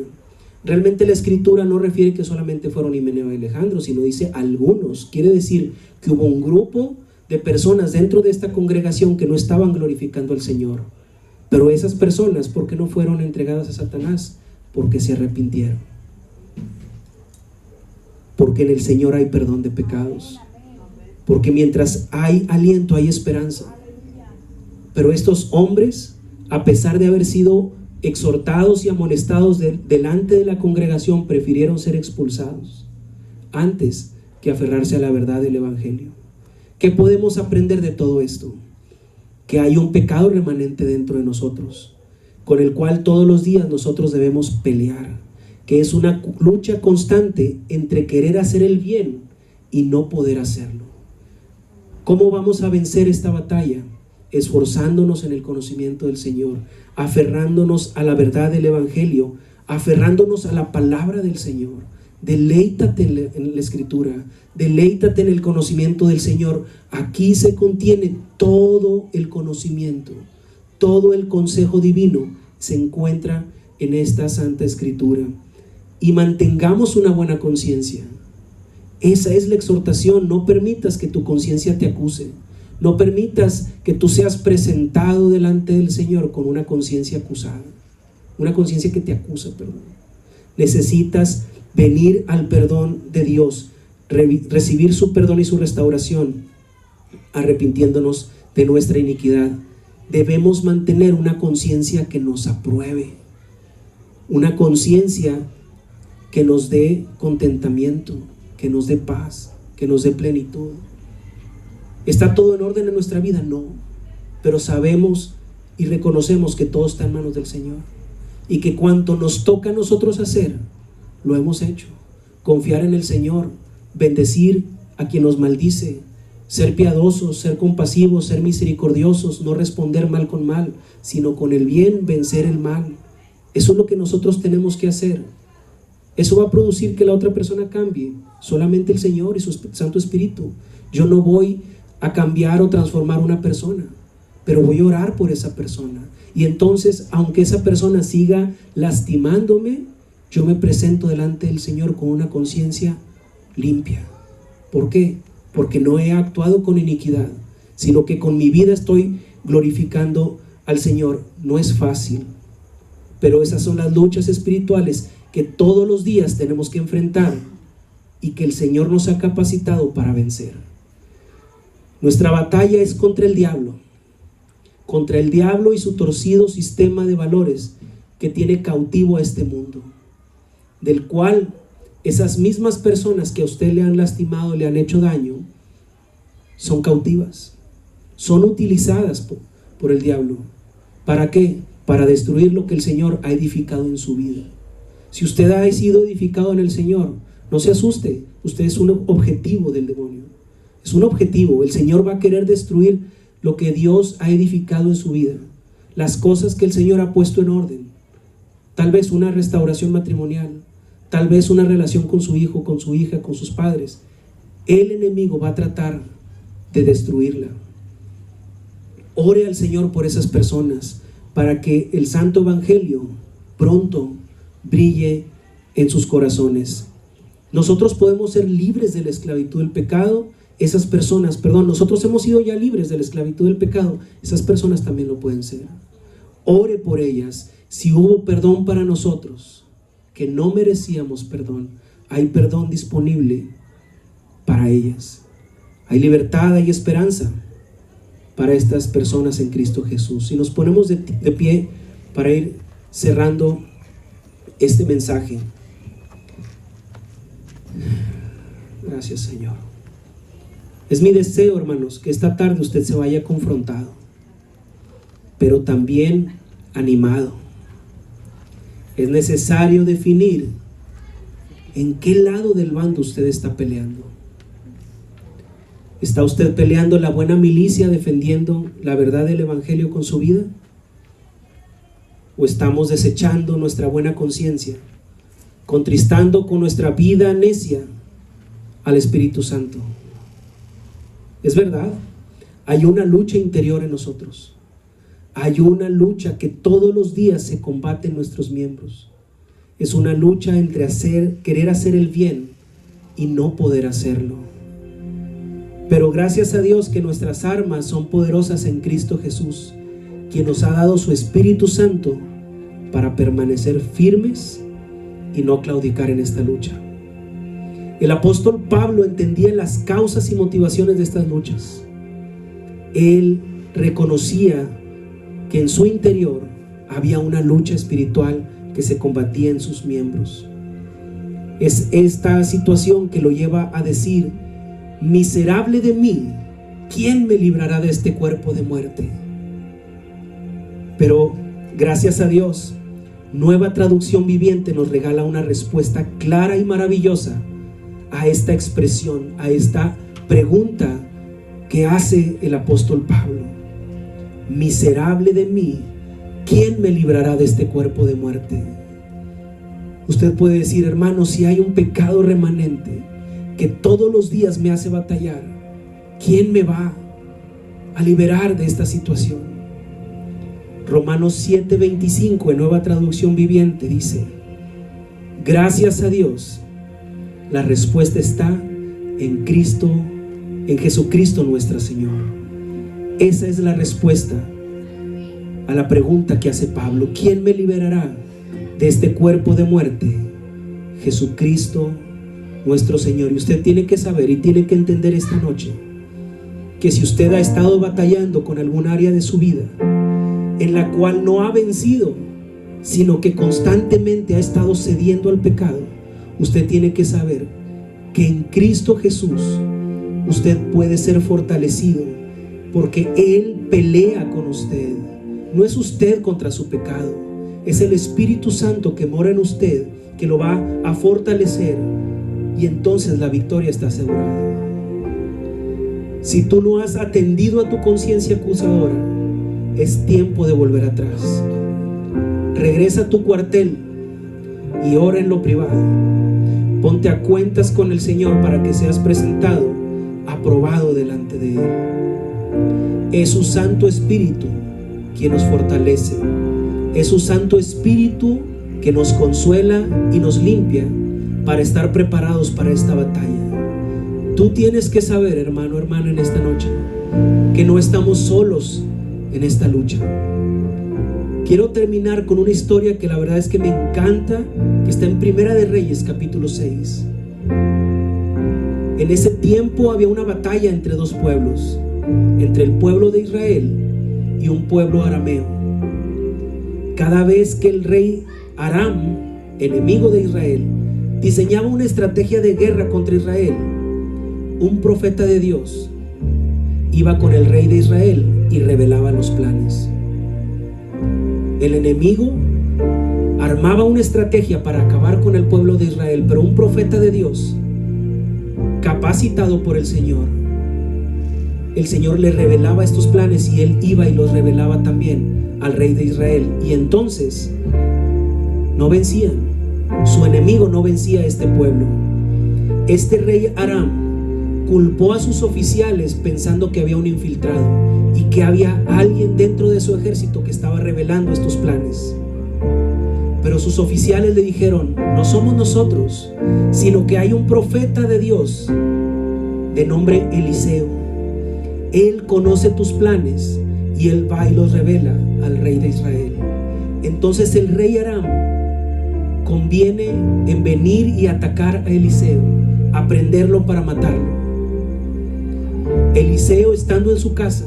Realmente la escritura no refiere que solamente fueron Himeneo y Alejandro, sino dice algunos. Quiere decir que hubo un grupo de personas dentro de esta congregación que no estaban glorificando al Señor. Pero esas personas, ¿por qué no fueron entregadas a Satanás? Porque se arrepintieron. Porque en el Señor hay perdón de pecados. Porque mientras hay aliento, hay esperanza. Pero estos hombres, a pesar de haber sido exhortados y amonestados delante de la congregación, prefirieron ser expulsados antes que aferrarse a la verdad del evangelio. ¿Qué podemos aprender de todo esto? Que hay un pecado remanente dentro de nosotros, con el cual todos los días nosotros debemos pelear, que es una lucha constante entre querer hacer el bien y no poder hacerlo. ¿Cómo vamos a vencer esta batalla? Esforzándonos en el conocimiento del Señor, aferrándonos a la verdad del evangelio, aferrándonos a la palabra del Señor. Deleítate en la escritura, deleítate en el conocimiento del Señor. Aquí se contiene todo el conocimiento, todo el consejo divino se encuentra en esta santa escritura. Y mantengamos una buena conciencia. Esa es la exhortación. No permitas que tu conciencia te acuse. No permitas que tú seas presentado delante del Señor con una conciencia acusada, una conciencia que te acusa, perdón. Necesitas venir al perdón de Dios, recibir su perdón y su restauración, arrepintiéndonos de nuestra iniquidad. Debemos mantener una conciencia que nos apruebe, una conciencia que nos dé contentamiento, que nos dé paz, que nos dé plenitud. ¿Está todo en orden en nuestra vida? No, pero sabemos y reconocemos que todo está en manos del Señor y que cuanto nos toca a nosotros hacer, lo hemos hecho. Confiar en el Señor, bendecir a quien nos maldice, ser piadosos, ser compasivos, ser misericordiosos, no responder mal con mal, sino con el bien vencer el mal. Eso es lo que nosotros tenemos que hacer. Eso va a producir que la otra persona cambie. Solamente el Señor y su Santo Espíritu. Yo no voy a cambiar o transformar una persona, pero voy a orar por esa persona. Y entonces, aunque esa persona siga lastimándome, yo me presento delante del Señor con una conciencia limpia. ¿Por qué? Porque no he actuado con iniquidad, sino que con mi vida estoy glorificando al Señor. No es fácil, pero esas son las luchas espirituales que todos los días tenemos que enfrentar y que el Señor nos ha capacitado para vencer. Nuestra batalla es contra el diablo y su torcido sistema de valores que tiene cautivo a este mundo, del cual esas mismas personas que a usted le han lastimado, le han hecho daño, son cautivas, son utilizadas por el diablo. ¿Para qué? Para destruir lo que el Señor ha edificado en su vida. Si usted ha sido edificado en el Señor, no se asuste, usted es un objetivo del demonio. Es un objetivo. El Señor va a querer destruir lo que Dios ha edificado en su vida, las cosas que el Señor ha puesto en orden. Tal vez una restauración matrimonial, tal vez una relación con su hijo, con su hija, con sus padres. El enemigo va a tratar de destruirla. Ore al Señor por esas personas para que el santo evangelio pronto brille en sus corazones. Nosotros podemos ser libres de la esclavitud del pecado. Esas personas, nosotros hemos sido ya libres de la esclavitud del pecado. Esas personas también lo pueden ser. ore por ellas. Si hubo perdón para nosotros, que no merecíamos perdón, hay perdón disponible para ellas. Hay libertad, hay esperanza para estas personas en Cristo Jesús. Si nos ponemos de pie para ir cerrando este mensaje. Gracias, Señor. Es mi deseo, hermanos, que esta tarde usted se vaya confrontado, pero también animado. Es necesario definir en qué lado del bando usted está peleando. ¿Está usted peleando la buena milicia defendiendo la verdad del Evangelio con su vida? ¿O estamos desechando nuestra buena conciencia, contristando con nuestra vida necia al Espíritu Santo? Es verdad, hay una lucha interior en nosotros. Hay una lucha que todos los días se combate en nuestros miembros. Es una lucha entre querer hacer el bien y no poder hacerlo. Pero gracias a Dios que nuestras armas son poderosas en Cristo Jesús, quien nos ha dado su Espíritu Santo para permanecer firmes y no claudicar en esta lucha. El apóstol Pablo entendía las causas y motivaciones de estas luchas. Él reconocía que en su interior había una lucha espiritual que se combatía en sus miembros. Es esta situación que lo lleva a decir: miserable de mí, ¿quién me librará de este cuerpo de muerte? Pero gracias a Dios, Nueva Traducción Viviente nos regala una respuesta clara y maravillosa a esta expresión, a esta pregunta que hace el apóstol Pablo. Miserable de mí, ¿quién me librará de este cuerpo de muerte? Usted puede decir: hermano, si hay un pecado remanente que todos los días me hace batallar, ¿quién me va a liberar de esta situación? Romanos 7:25 en Nueva Traducción Viviente dice: gracias a Dios, la respuesta está en Cristo, en Jesucristo nuestro Señor. Esa es la respuesta a la pregunta que hace Pablo: ¿quién me liberará de este cuerpo de muerte? Jesucristo nuestro Señor. Y usted tiene que saber y tiene que entender esta noche que si usted ha estado batallando con algún área de su vida en la cual no ha vencido, sino que constantemente ha estado cediendo al pecado, usted tiene que saber que en Cristo Jesús usted puede ser fortalecido, porque Él pelea con usted. No es usted contra su pecado, es el Espíritu Santo que mora en usted, que lo va a fortalecer, y entonces la victoria está asegurada. Si tú no has atendido a tu conciencia acusadora, es tiempo de volver atrás. Regresa a tu cuartel y ora en lo privado. Ponte a cuentas con el Señor para que seas presentado aprobado delante de Él. Es su Santo Espíritu quien nos fortalece. Es su Santo Espíritu que nos consuela y nos limpia para estar preparados para esta batalla. Tú tienes que saber, hermano, hermana, en esta noche, que no estamos solos en esta lucha. Quiero terminar con una historia que la verdad es que me encanta, que está en Primera de Reyes, capítulo 6. En ese tiempo había una batalla entre dos pueblos, entre el pueblo de Israel y un pueblo arameo. Cada vez que el rey Aram, enemigo de Israel, diseñaba una estrategia de guerra contra Israel, un profeta de Dios iba con el rey de Israel y revelaba los planes. El enemigo armaba una estrategia para acabar con el pueblo de Israel, pero un profeta de Dios, capacitado por el Señor le revelaba estos planes, y él iba y los revelaba también al rey de Israel, y entonces no vencían. Su enemigo no vencía a este pueblo. Este rey Aram culpó a sus oficiales pensando que había un infiltrado y que había alguien dentro de su ejército que estaba revelando estos planes. Pero sus oficiales le dijeron: no somos nosotros, sino que hay un profeta de Dios de nombre Eliseo. Él conoce tus planes y él va y los revela al rey de Israel. Entonces el rey Aram conviene en venir y atacar a Eliseo, a prenderlo para matarlo. Eliseo, estando en su casa,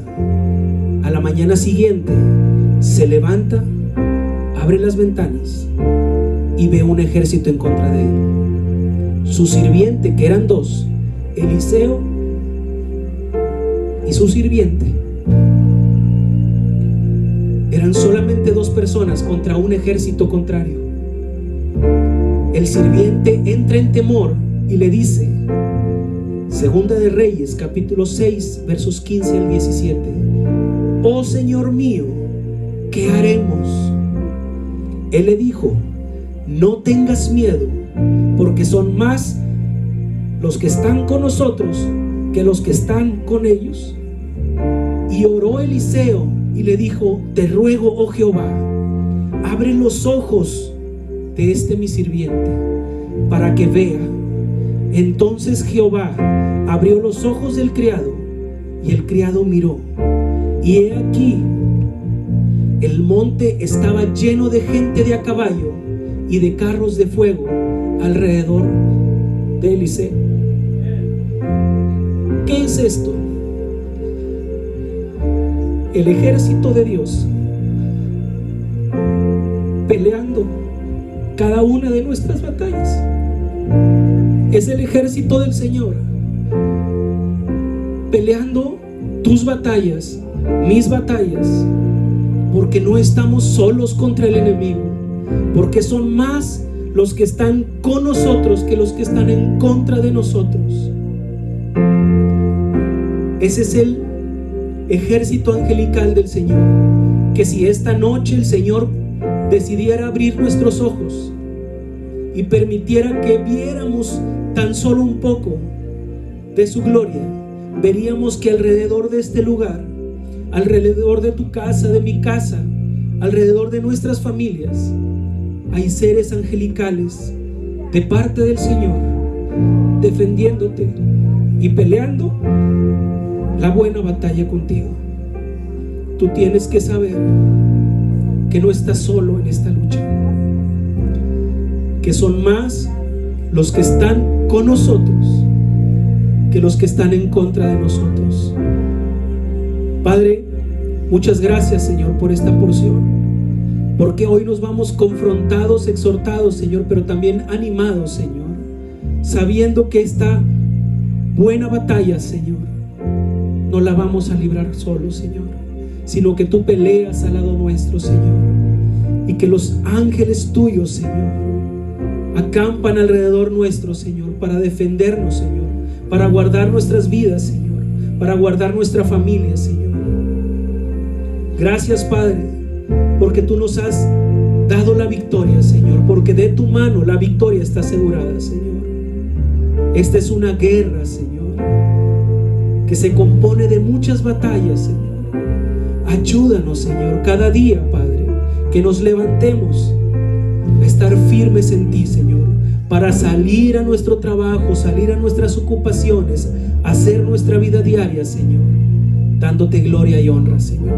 a la mañana siguiente se levanta, abre las ventanas y ve un ejército en contra de él. Su sirviente, que eran dos, Eliseo y su sirviente, eran solamente dos personas contra un ejército contrario. El sirviente entra en temor y le dice, Segunda de Reyes, capítulo 6, versos 15 al 17: oh Señor mío, ¿qué haremos? Él le dijo, no tengas miedo, porque son más los que están con nosotros que los que están con ellos. Y oró Eliseo y le dijo, te ruego, oh Jehová, abre los ojos de este mi sirviente para que vea. Entonces Jehová abrió los ojos del criado, y el criado miró, y he aquí, el monte estaba lleno de gente de a caballo y de carros de fuego alrededor de Eliseo. ¿Qué es esto? El ejército de Dios peleando cada una de nuestras batallas. Es el ejército del Señor peleando tus batallas, mis batallas, porque no estamos solos contra el enemigo, porque son más los que están con nosotros que los que están en contra de nosotros. Ese es el ejército angelical del Señor, que si esta noche el Señor decidiera abrir nuestros ojos y permitiera que viéramos tan solo un poco de su gloria, veríamos que alrededor de este lugar, alrededor de tu casa, de mi casa, alrededor de nuestras familias, hay seres angelicales de parte del Señor, defendiéndote y peleando la buena batalla contigo. Tú tienes que saber que no estás solo en esta lucha, que son más los que están con nosotros que los que están en contra de nosotros. Padre, muchas gracias, Señor, por esta porción, porque hoy nos vamos confrontados, exhortados, Señor, pero también animados, Señor, sabiendo que esta buena batalla, Señor, no la vamos a librar solos, Señor, sino que tú peleas al lado nuestro, Señor, y que los ángeles tuyos, Señor, acampan alrededor nuestro, Señor, para defendernos, Señor, para guardar nuestras vidas, Señor, para guardar nuestra familia, Señor. Gracias, Padre, porque tú nos has dado la victoria, Señor, porque de tu mano la victoria está asegurada, Señor. Esta es una guerra, Señor, que se compone de muchas batallas, Señor. Ayúdanos, Señor, cada día, Padre, que nos levantemos a estar firmes en ti, Señor, para salir a nuestro trabajo, salir a nuestras ocupaciones, hacer nuestra vida diaria, Señor, dándote gloria y honra, Señor,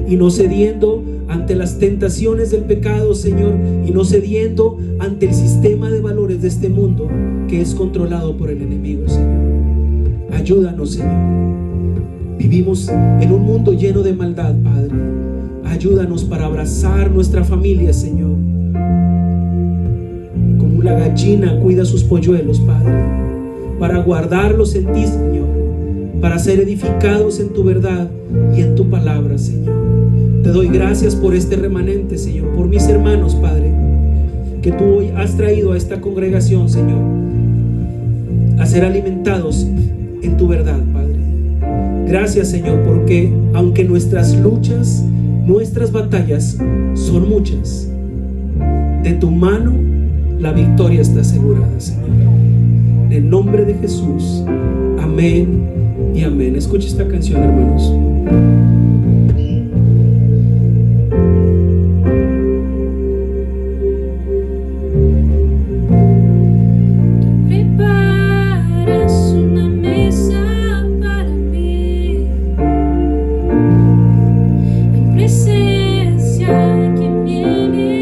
y no cediendo ante las tentaciones del pecado, Señor, y no cediendo ante el sistema de valores de este mundo que es controlado por el enemigo, Señor. Ayúdanos, Señor. Vivimos en un mundo lleno de maldad, Padre. Ayúdanos para abrazar nuestra familia, Señor, como la gallina cuida sus polluelos, Padre, para guardarlos en ti, Señor, para ser edificados en tu verdad y en tu palabra, Señor. Te doy gracias por este remanente, Señor, por mis hermanos, Padre, que tú hoy has traído a esta congregación, Señor, a ser alimentados en tu verdad, Padre. Gracias, Señor, porque aunque nuestras luchas, nuestras batallas son muchas, de tu mano la victoria está asegurada, Señor. En el nombre de Jesús, amén y amén. Escucha esta canción, hermanos. Presencia que viene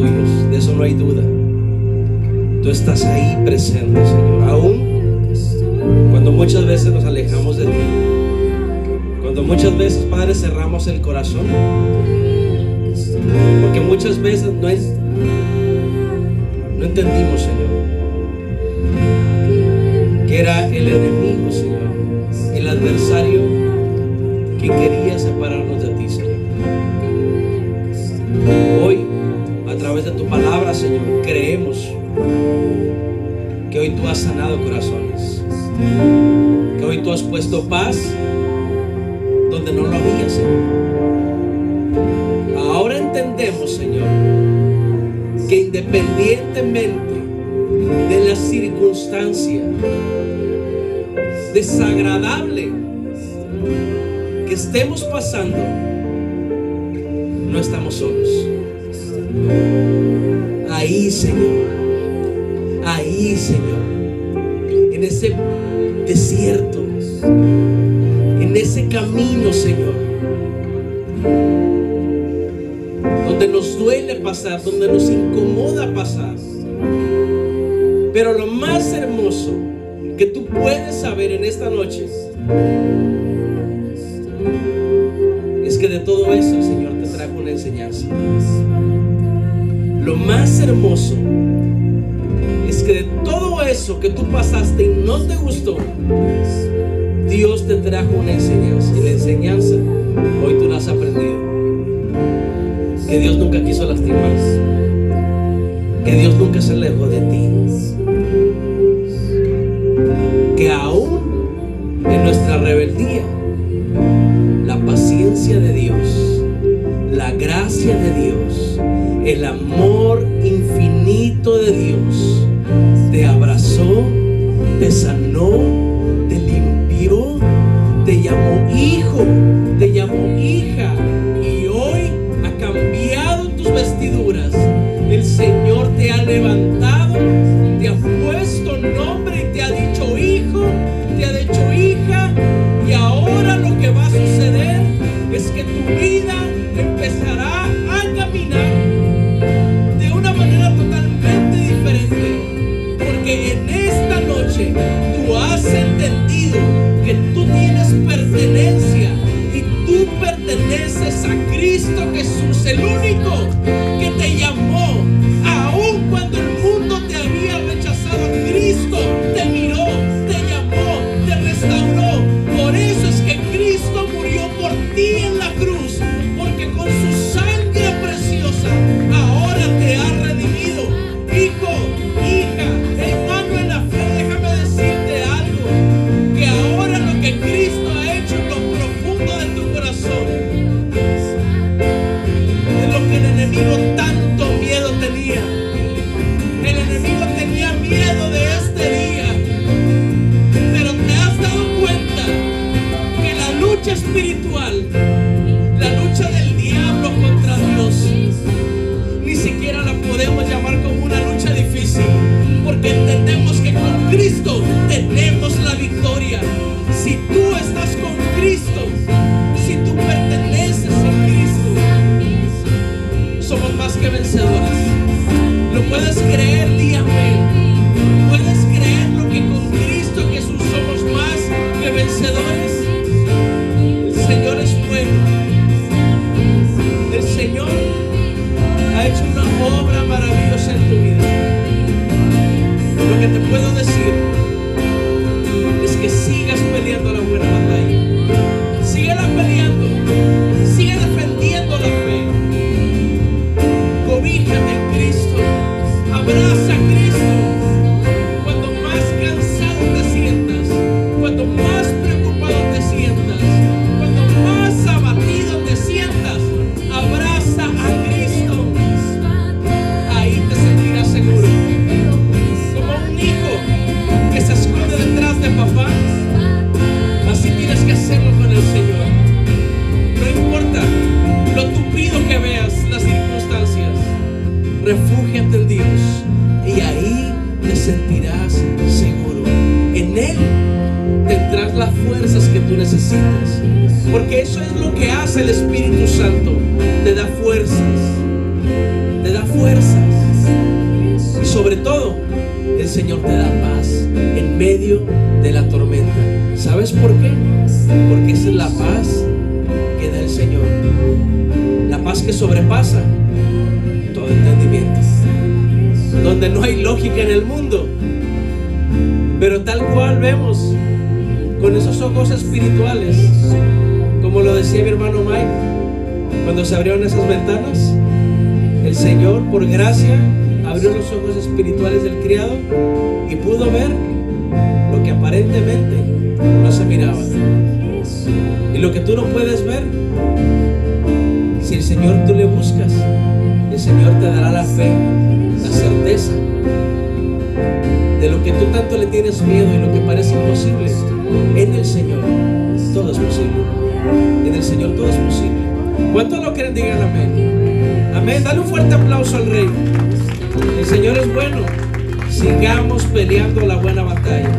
tuyos, de eso no hay duda. Tú estás ahí presente, Señor, aún cuando muchas veces nos alejamos de ti, cuando muchas veces, Padre, cerramos el corazón, porque muchas veces no entendimos, Señor, que era el enemigo, Señor, el adversario que quería separarnos de ti, Señor. Hoy, a través de tu palabra, Señor, creemos que hoy tú has sanado corazones, que hoy tú has puesto paz donde no lo había, Señor. Ahora entendemos, Señor, que independientemente de la circunstancia desagradable que estemos pasando, no estamos solos. Ahí, Señor, en ese desierto, en ese camino, Señor, donde nos duele pasar, donde nos incomoda pasar, pero lo más hermoso que tú puedes saber en esta noche es que de todo eso el Señor te trajo una enseñanza. Lo más hermoso es que de todo eso que tú pasaste y no te gustó, Dios te trajo una enseñanza, y la enseñanza hoy tú la has aprendido. Que Dios nunca quiso lastimar, que Dios nunca se alejó de ti, que aún en nuestra rebeldía, la paciencia de Dios, la gracia de Dios, el amor infinito de Dios te abrazó, te sanó, te limpió, te llamó hijo, te llamó hija, y hoy ha cambiado tus vestiduras. El Señor te ha levantado, te ha puesto nombre y te ha dicho hijo, te ha dicho hija, y ahora lo que va a suceder es que tu vida empezará a caminar de una manera totalmente diferente, porque en esta noche tú has entendido que tú tienes pertenencia, y tú perteneces a Cristo Jesús, el único que te llamó. Aun cuando el mundo te había rechazado, Cristo te miró, te llamó, te restauró. Por eso es que Cristo murió por ti en la cruz, porque con su sangre preciosa ahora te ha redimido. Hijo, hija, hermano en la fe, déjame decirte algo, que ahora lo que Cristo ha hecho en lo profundo de tu corazón es lo que el enemigo tanto miedo tenía. El enemigo tenía miedo de este día, pero te has dado cuenta que la lucha espiritual, la lucha del diablo contra Dios, ni siquiera la podemos llamar como una lucha difícil, porque entendemos que con Cristo tenemos la victoria. Si tú estás con Cristo, si tú perteneces a Cristo, somos más que vencedores. ¿Lo puedes creer? Di amén. ¿Puedes creer lo que con Cristo Jesús somos más que vencedores? El Señor es bueno. El Señor ha hecho una obra maravillosa en tu vida. Lo que te puedo decir es que sigas peleando la buena batalla. Síguela peleando. Sigue defendiendo la fe. Cobíjate en Cristo. Abraza a Cristo. Cuando más cansado te sientas, cuando más preocupado te sientas, cuando más abatido te sientas, abraza a Cristo. Ahí te sentirás seguro. Como un hijo que se esconde detrás de papá, así tienes que hacerlo con el Señor. No importa lo tupido que veas, las circunstancias, refúgiate en Dios y ahí te sentirás seguro. En Él tendrás las fuerzas que tú necesitas, porque eso es lo que hace el Espíritu Santo. Te da fuerzas, te da fuerzas. fuerzas. Y sobre todo, el Señor te da paz en medio de la tormenta. ¿Sabes por qué? Porque esa es la paz que da el Señor. La paz que sobrepasa todo entendimiento. Donde no hay lógica en el mundo. Pero tal cual vemos con esos ojos espirituales, como lo decía mi hermano Mike, cuando se abrieron esas ventanas, el Señor por gracia abrió los ojos espirituales del criado y pudo ver lo que aparentemente no se miraba. Y lo que tú no puedes ver, si el Señor tú le buscas, el Señor te dará la fe, la certeza de lo que tú tanto le tienes miedo y lo que parece imposible. En el Señor todo es posible. En el Señor todo es posible. ¿Cuántos lo quieren? Digan amén. Amén. Dale un fuerte aplauso al Rey. El Señor es bueno. Sigamos peleando la buena batalla.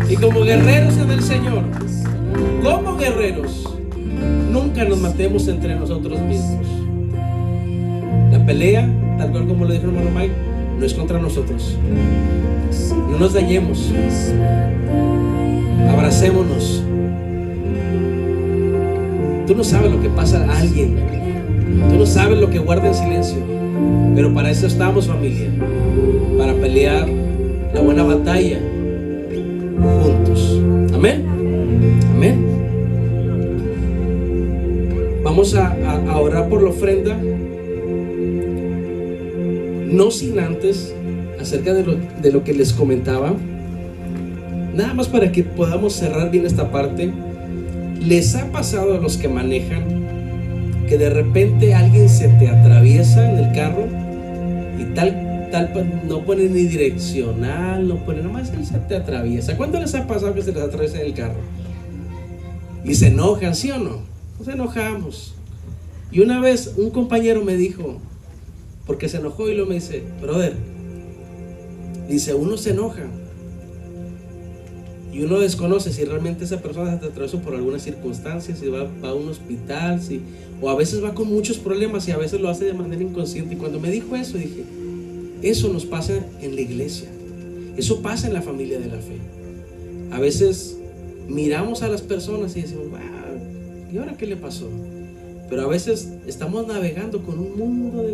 Y como guerreros en el Señor, como guerreros, nunca nos matemos entre nosotros mismos. La pelea, tal cual como lo dijo el hermano Mike, no es contra nosotros. No nos dañemos. Abracémonos. Tú no sabes lo que pasa a alguien. Tú no sabes lo que guarda en silencio. Pero para eso estamos, familia. Para pelear la buena batalla juntos. Amén. Amén. Vamos a orar por la ofrenda. No sin antes, acerca de lo que les comentaba, nada más para que podamos cerrar bien esta parte. ¿Les ha pasado a los que manejan que de repente alguien se te atraviesa en el carro y tal no ponen ni direccional, no ponen, nomás él se te atraviesa? ¿Cuánto les ha pasado que se les atraviesa en el carro? Y se enojan, ¿sí o no? Nos enojamos. Y una vez un compañero me dijo, porque se enojó, y luego me dice, brother, dice, uno se enoja y uno desconoce si realmente esa persona se te atravesó por alguna circunstancia, si va a un hospital, o a veces va con muchos problemas y a veces lo hace de manera inconsciente. Y cuando me dijo eso, dije, eso nos pasa en la iglesia, eso pasa en la familia de la fe. A veces miramos a las personas y decimos, wow, ¿y ahora qué le pasó? Pero a veces estamos navegando con un mundo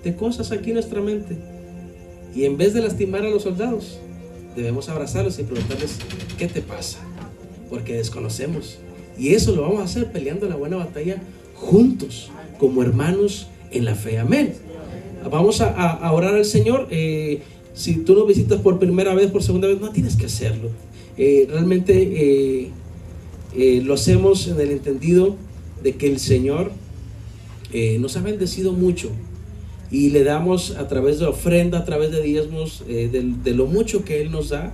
de cosas aquí en nuestra mente, y en vez de lastimar a los soldados, debemos abrazarlos y preguntarles, ¿qué te pasa? Porque desconocemos, y eso lo vamos a hacer peleando la buena batalla juntos, como hermanos en la fe. Amén. Vamos a orar al Señor. Si tú nos visitas por primera vez, por segunda vez, no tienes que hacerlo. Realmente lo hacemos en el entendido de que el Señor nos ha bendecido mucho, y le damos a través de ofrenda, a través de diezmos, de lo mucho que Él nos da.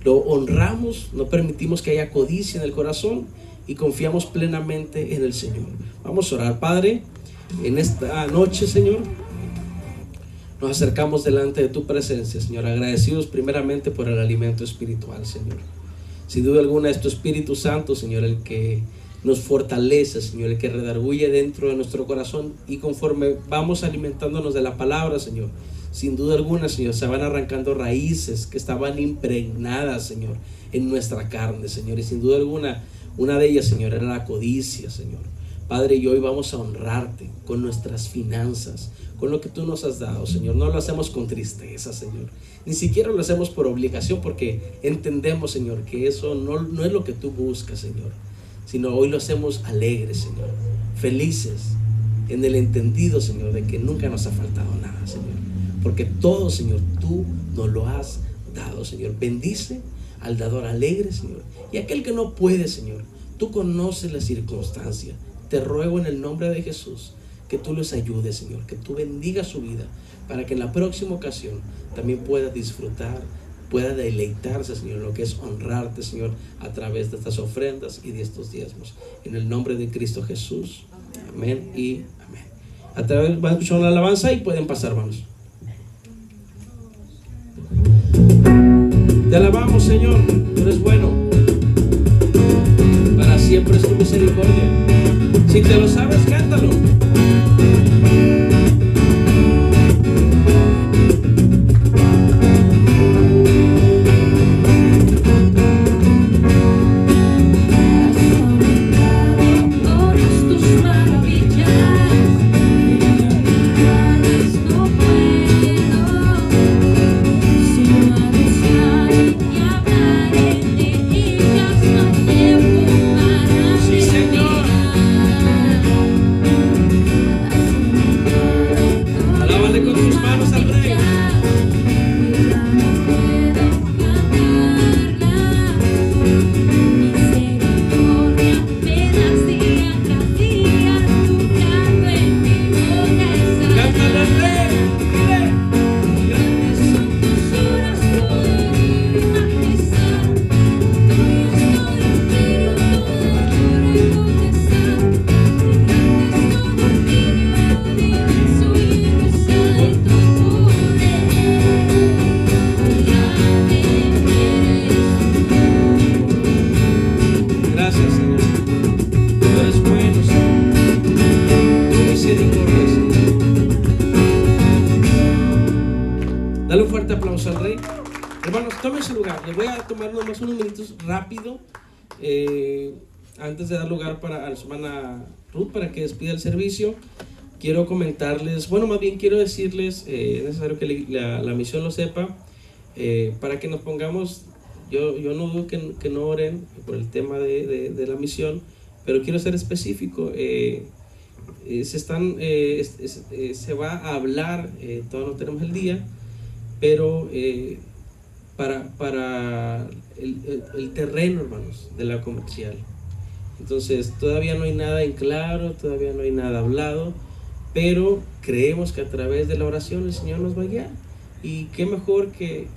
Lo honramos, no permitimos que haya codicia en el corazón, y confiamos plenamente en el Señor. Vamos a orar. Padre, en esta noche, Señor, nos acercamos delante de tu presencia, Señor, agradecidos primeramente por el alimento espiritual, Señor. Sin duda alguna es tu Espíritu Santo, Señor, el que nos fortalece, Señor, el que redarguye dentro de nuestro corazón, y conforme vamos alimentándonos de la palabra, Señor, sin duda alguna, Señor, se van arrancando raíces que estaban impregnadas, Señor, en nuestra carne, Señor, y sin duda alguna, una de ellas, Señor, era la codicia, Señor. Padre, y hoy vamos a honrarte con nuestras finanzas, con lo que tú nos has dado, Señor. No lo hacemos con tristeza, Señor, ni siquiera lo hacemos por obligación, porque entendemos, Señor, que eso no es lo que tú buscas, Señor, sino hoy lo hacemos alegres, Señor, felices, en el entendido, Señor, de que nunca nos ha faltado nada, Señor, porque todo, Señor, tú nos lo has dado, Señor. Bendice al dador alegre, Señor, y aquel que no puede, Señor, tú conoces la circunstancia. Te ruego en el nombre de Jesús que tú les ayudes, Señor, que tú bendigas su vida, para que en la próxima ocasión también pueda disfrutar, pueda deleitarse, Señor, en lo que es honrarte, Señor, a través de estas ofrendas y de estos diezmos. En el nombre de Cristo Jesús. Amén y amén. A través, van a escuchar una alabanza y pueden pasar, vamos. Te alabamos, Señor, tú eres bueno. Para siempre es tu misericordia. Si te lo sabes, cántalo. Dale un fuerte aplauso al Rey. Hermanos, tomen su lugar. Les voy a tomar nomás unos minutos rápido antes de dar lugar a la hermana Ruth para que despida el servicio. Quiero comentarles, bueno, más bien quiero decirles, es necesario que la misión lo sepa, para que nos pongamos, yo no dudo que no oren por el tema de la misión, pero quiero ser específico. Se va a hablar, todavía no tenemos el día, pero para el terreno, hermanos, de la comercial. Entonces todavía no hay nada en claro, todavía no hay nada hablado, pero creemos que a través de la oración el Señor nos va a guiar. Y qué mejor que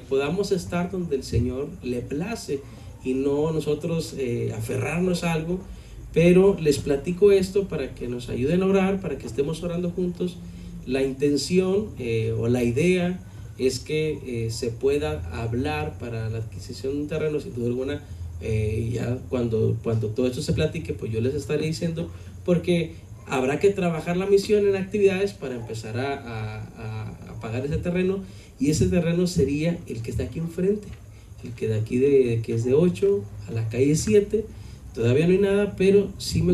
podamos estar donde el Señor le place y no nosotros aferrarnos a algo. Pero les platico esto para que nos ayuden a orar, para que estemos orando juntos. La intención o la idea es que se pueda hablar para la adquisición de un terreno, sin duda alguna. Ya cuando todo esto se platique, pues yo les estaré diciendo, porque habrá que trabajar la misión en actividades para empezar a pagar ese terreno, y ese terreno sería el que está aquí enfrente, el que de aquí que es de 8 a la calle 7. Todavía no hay nada, pero sí me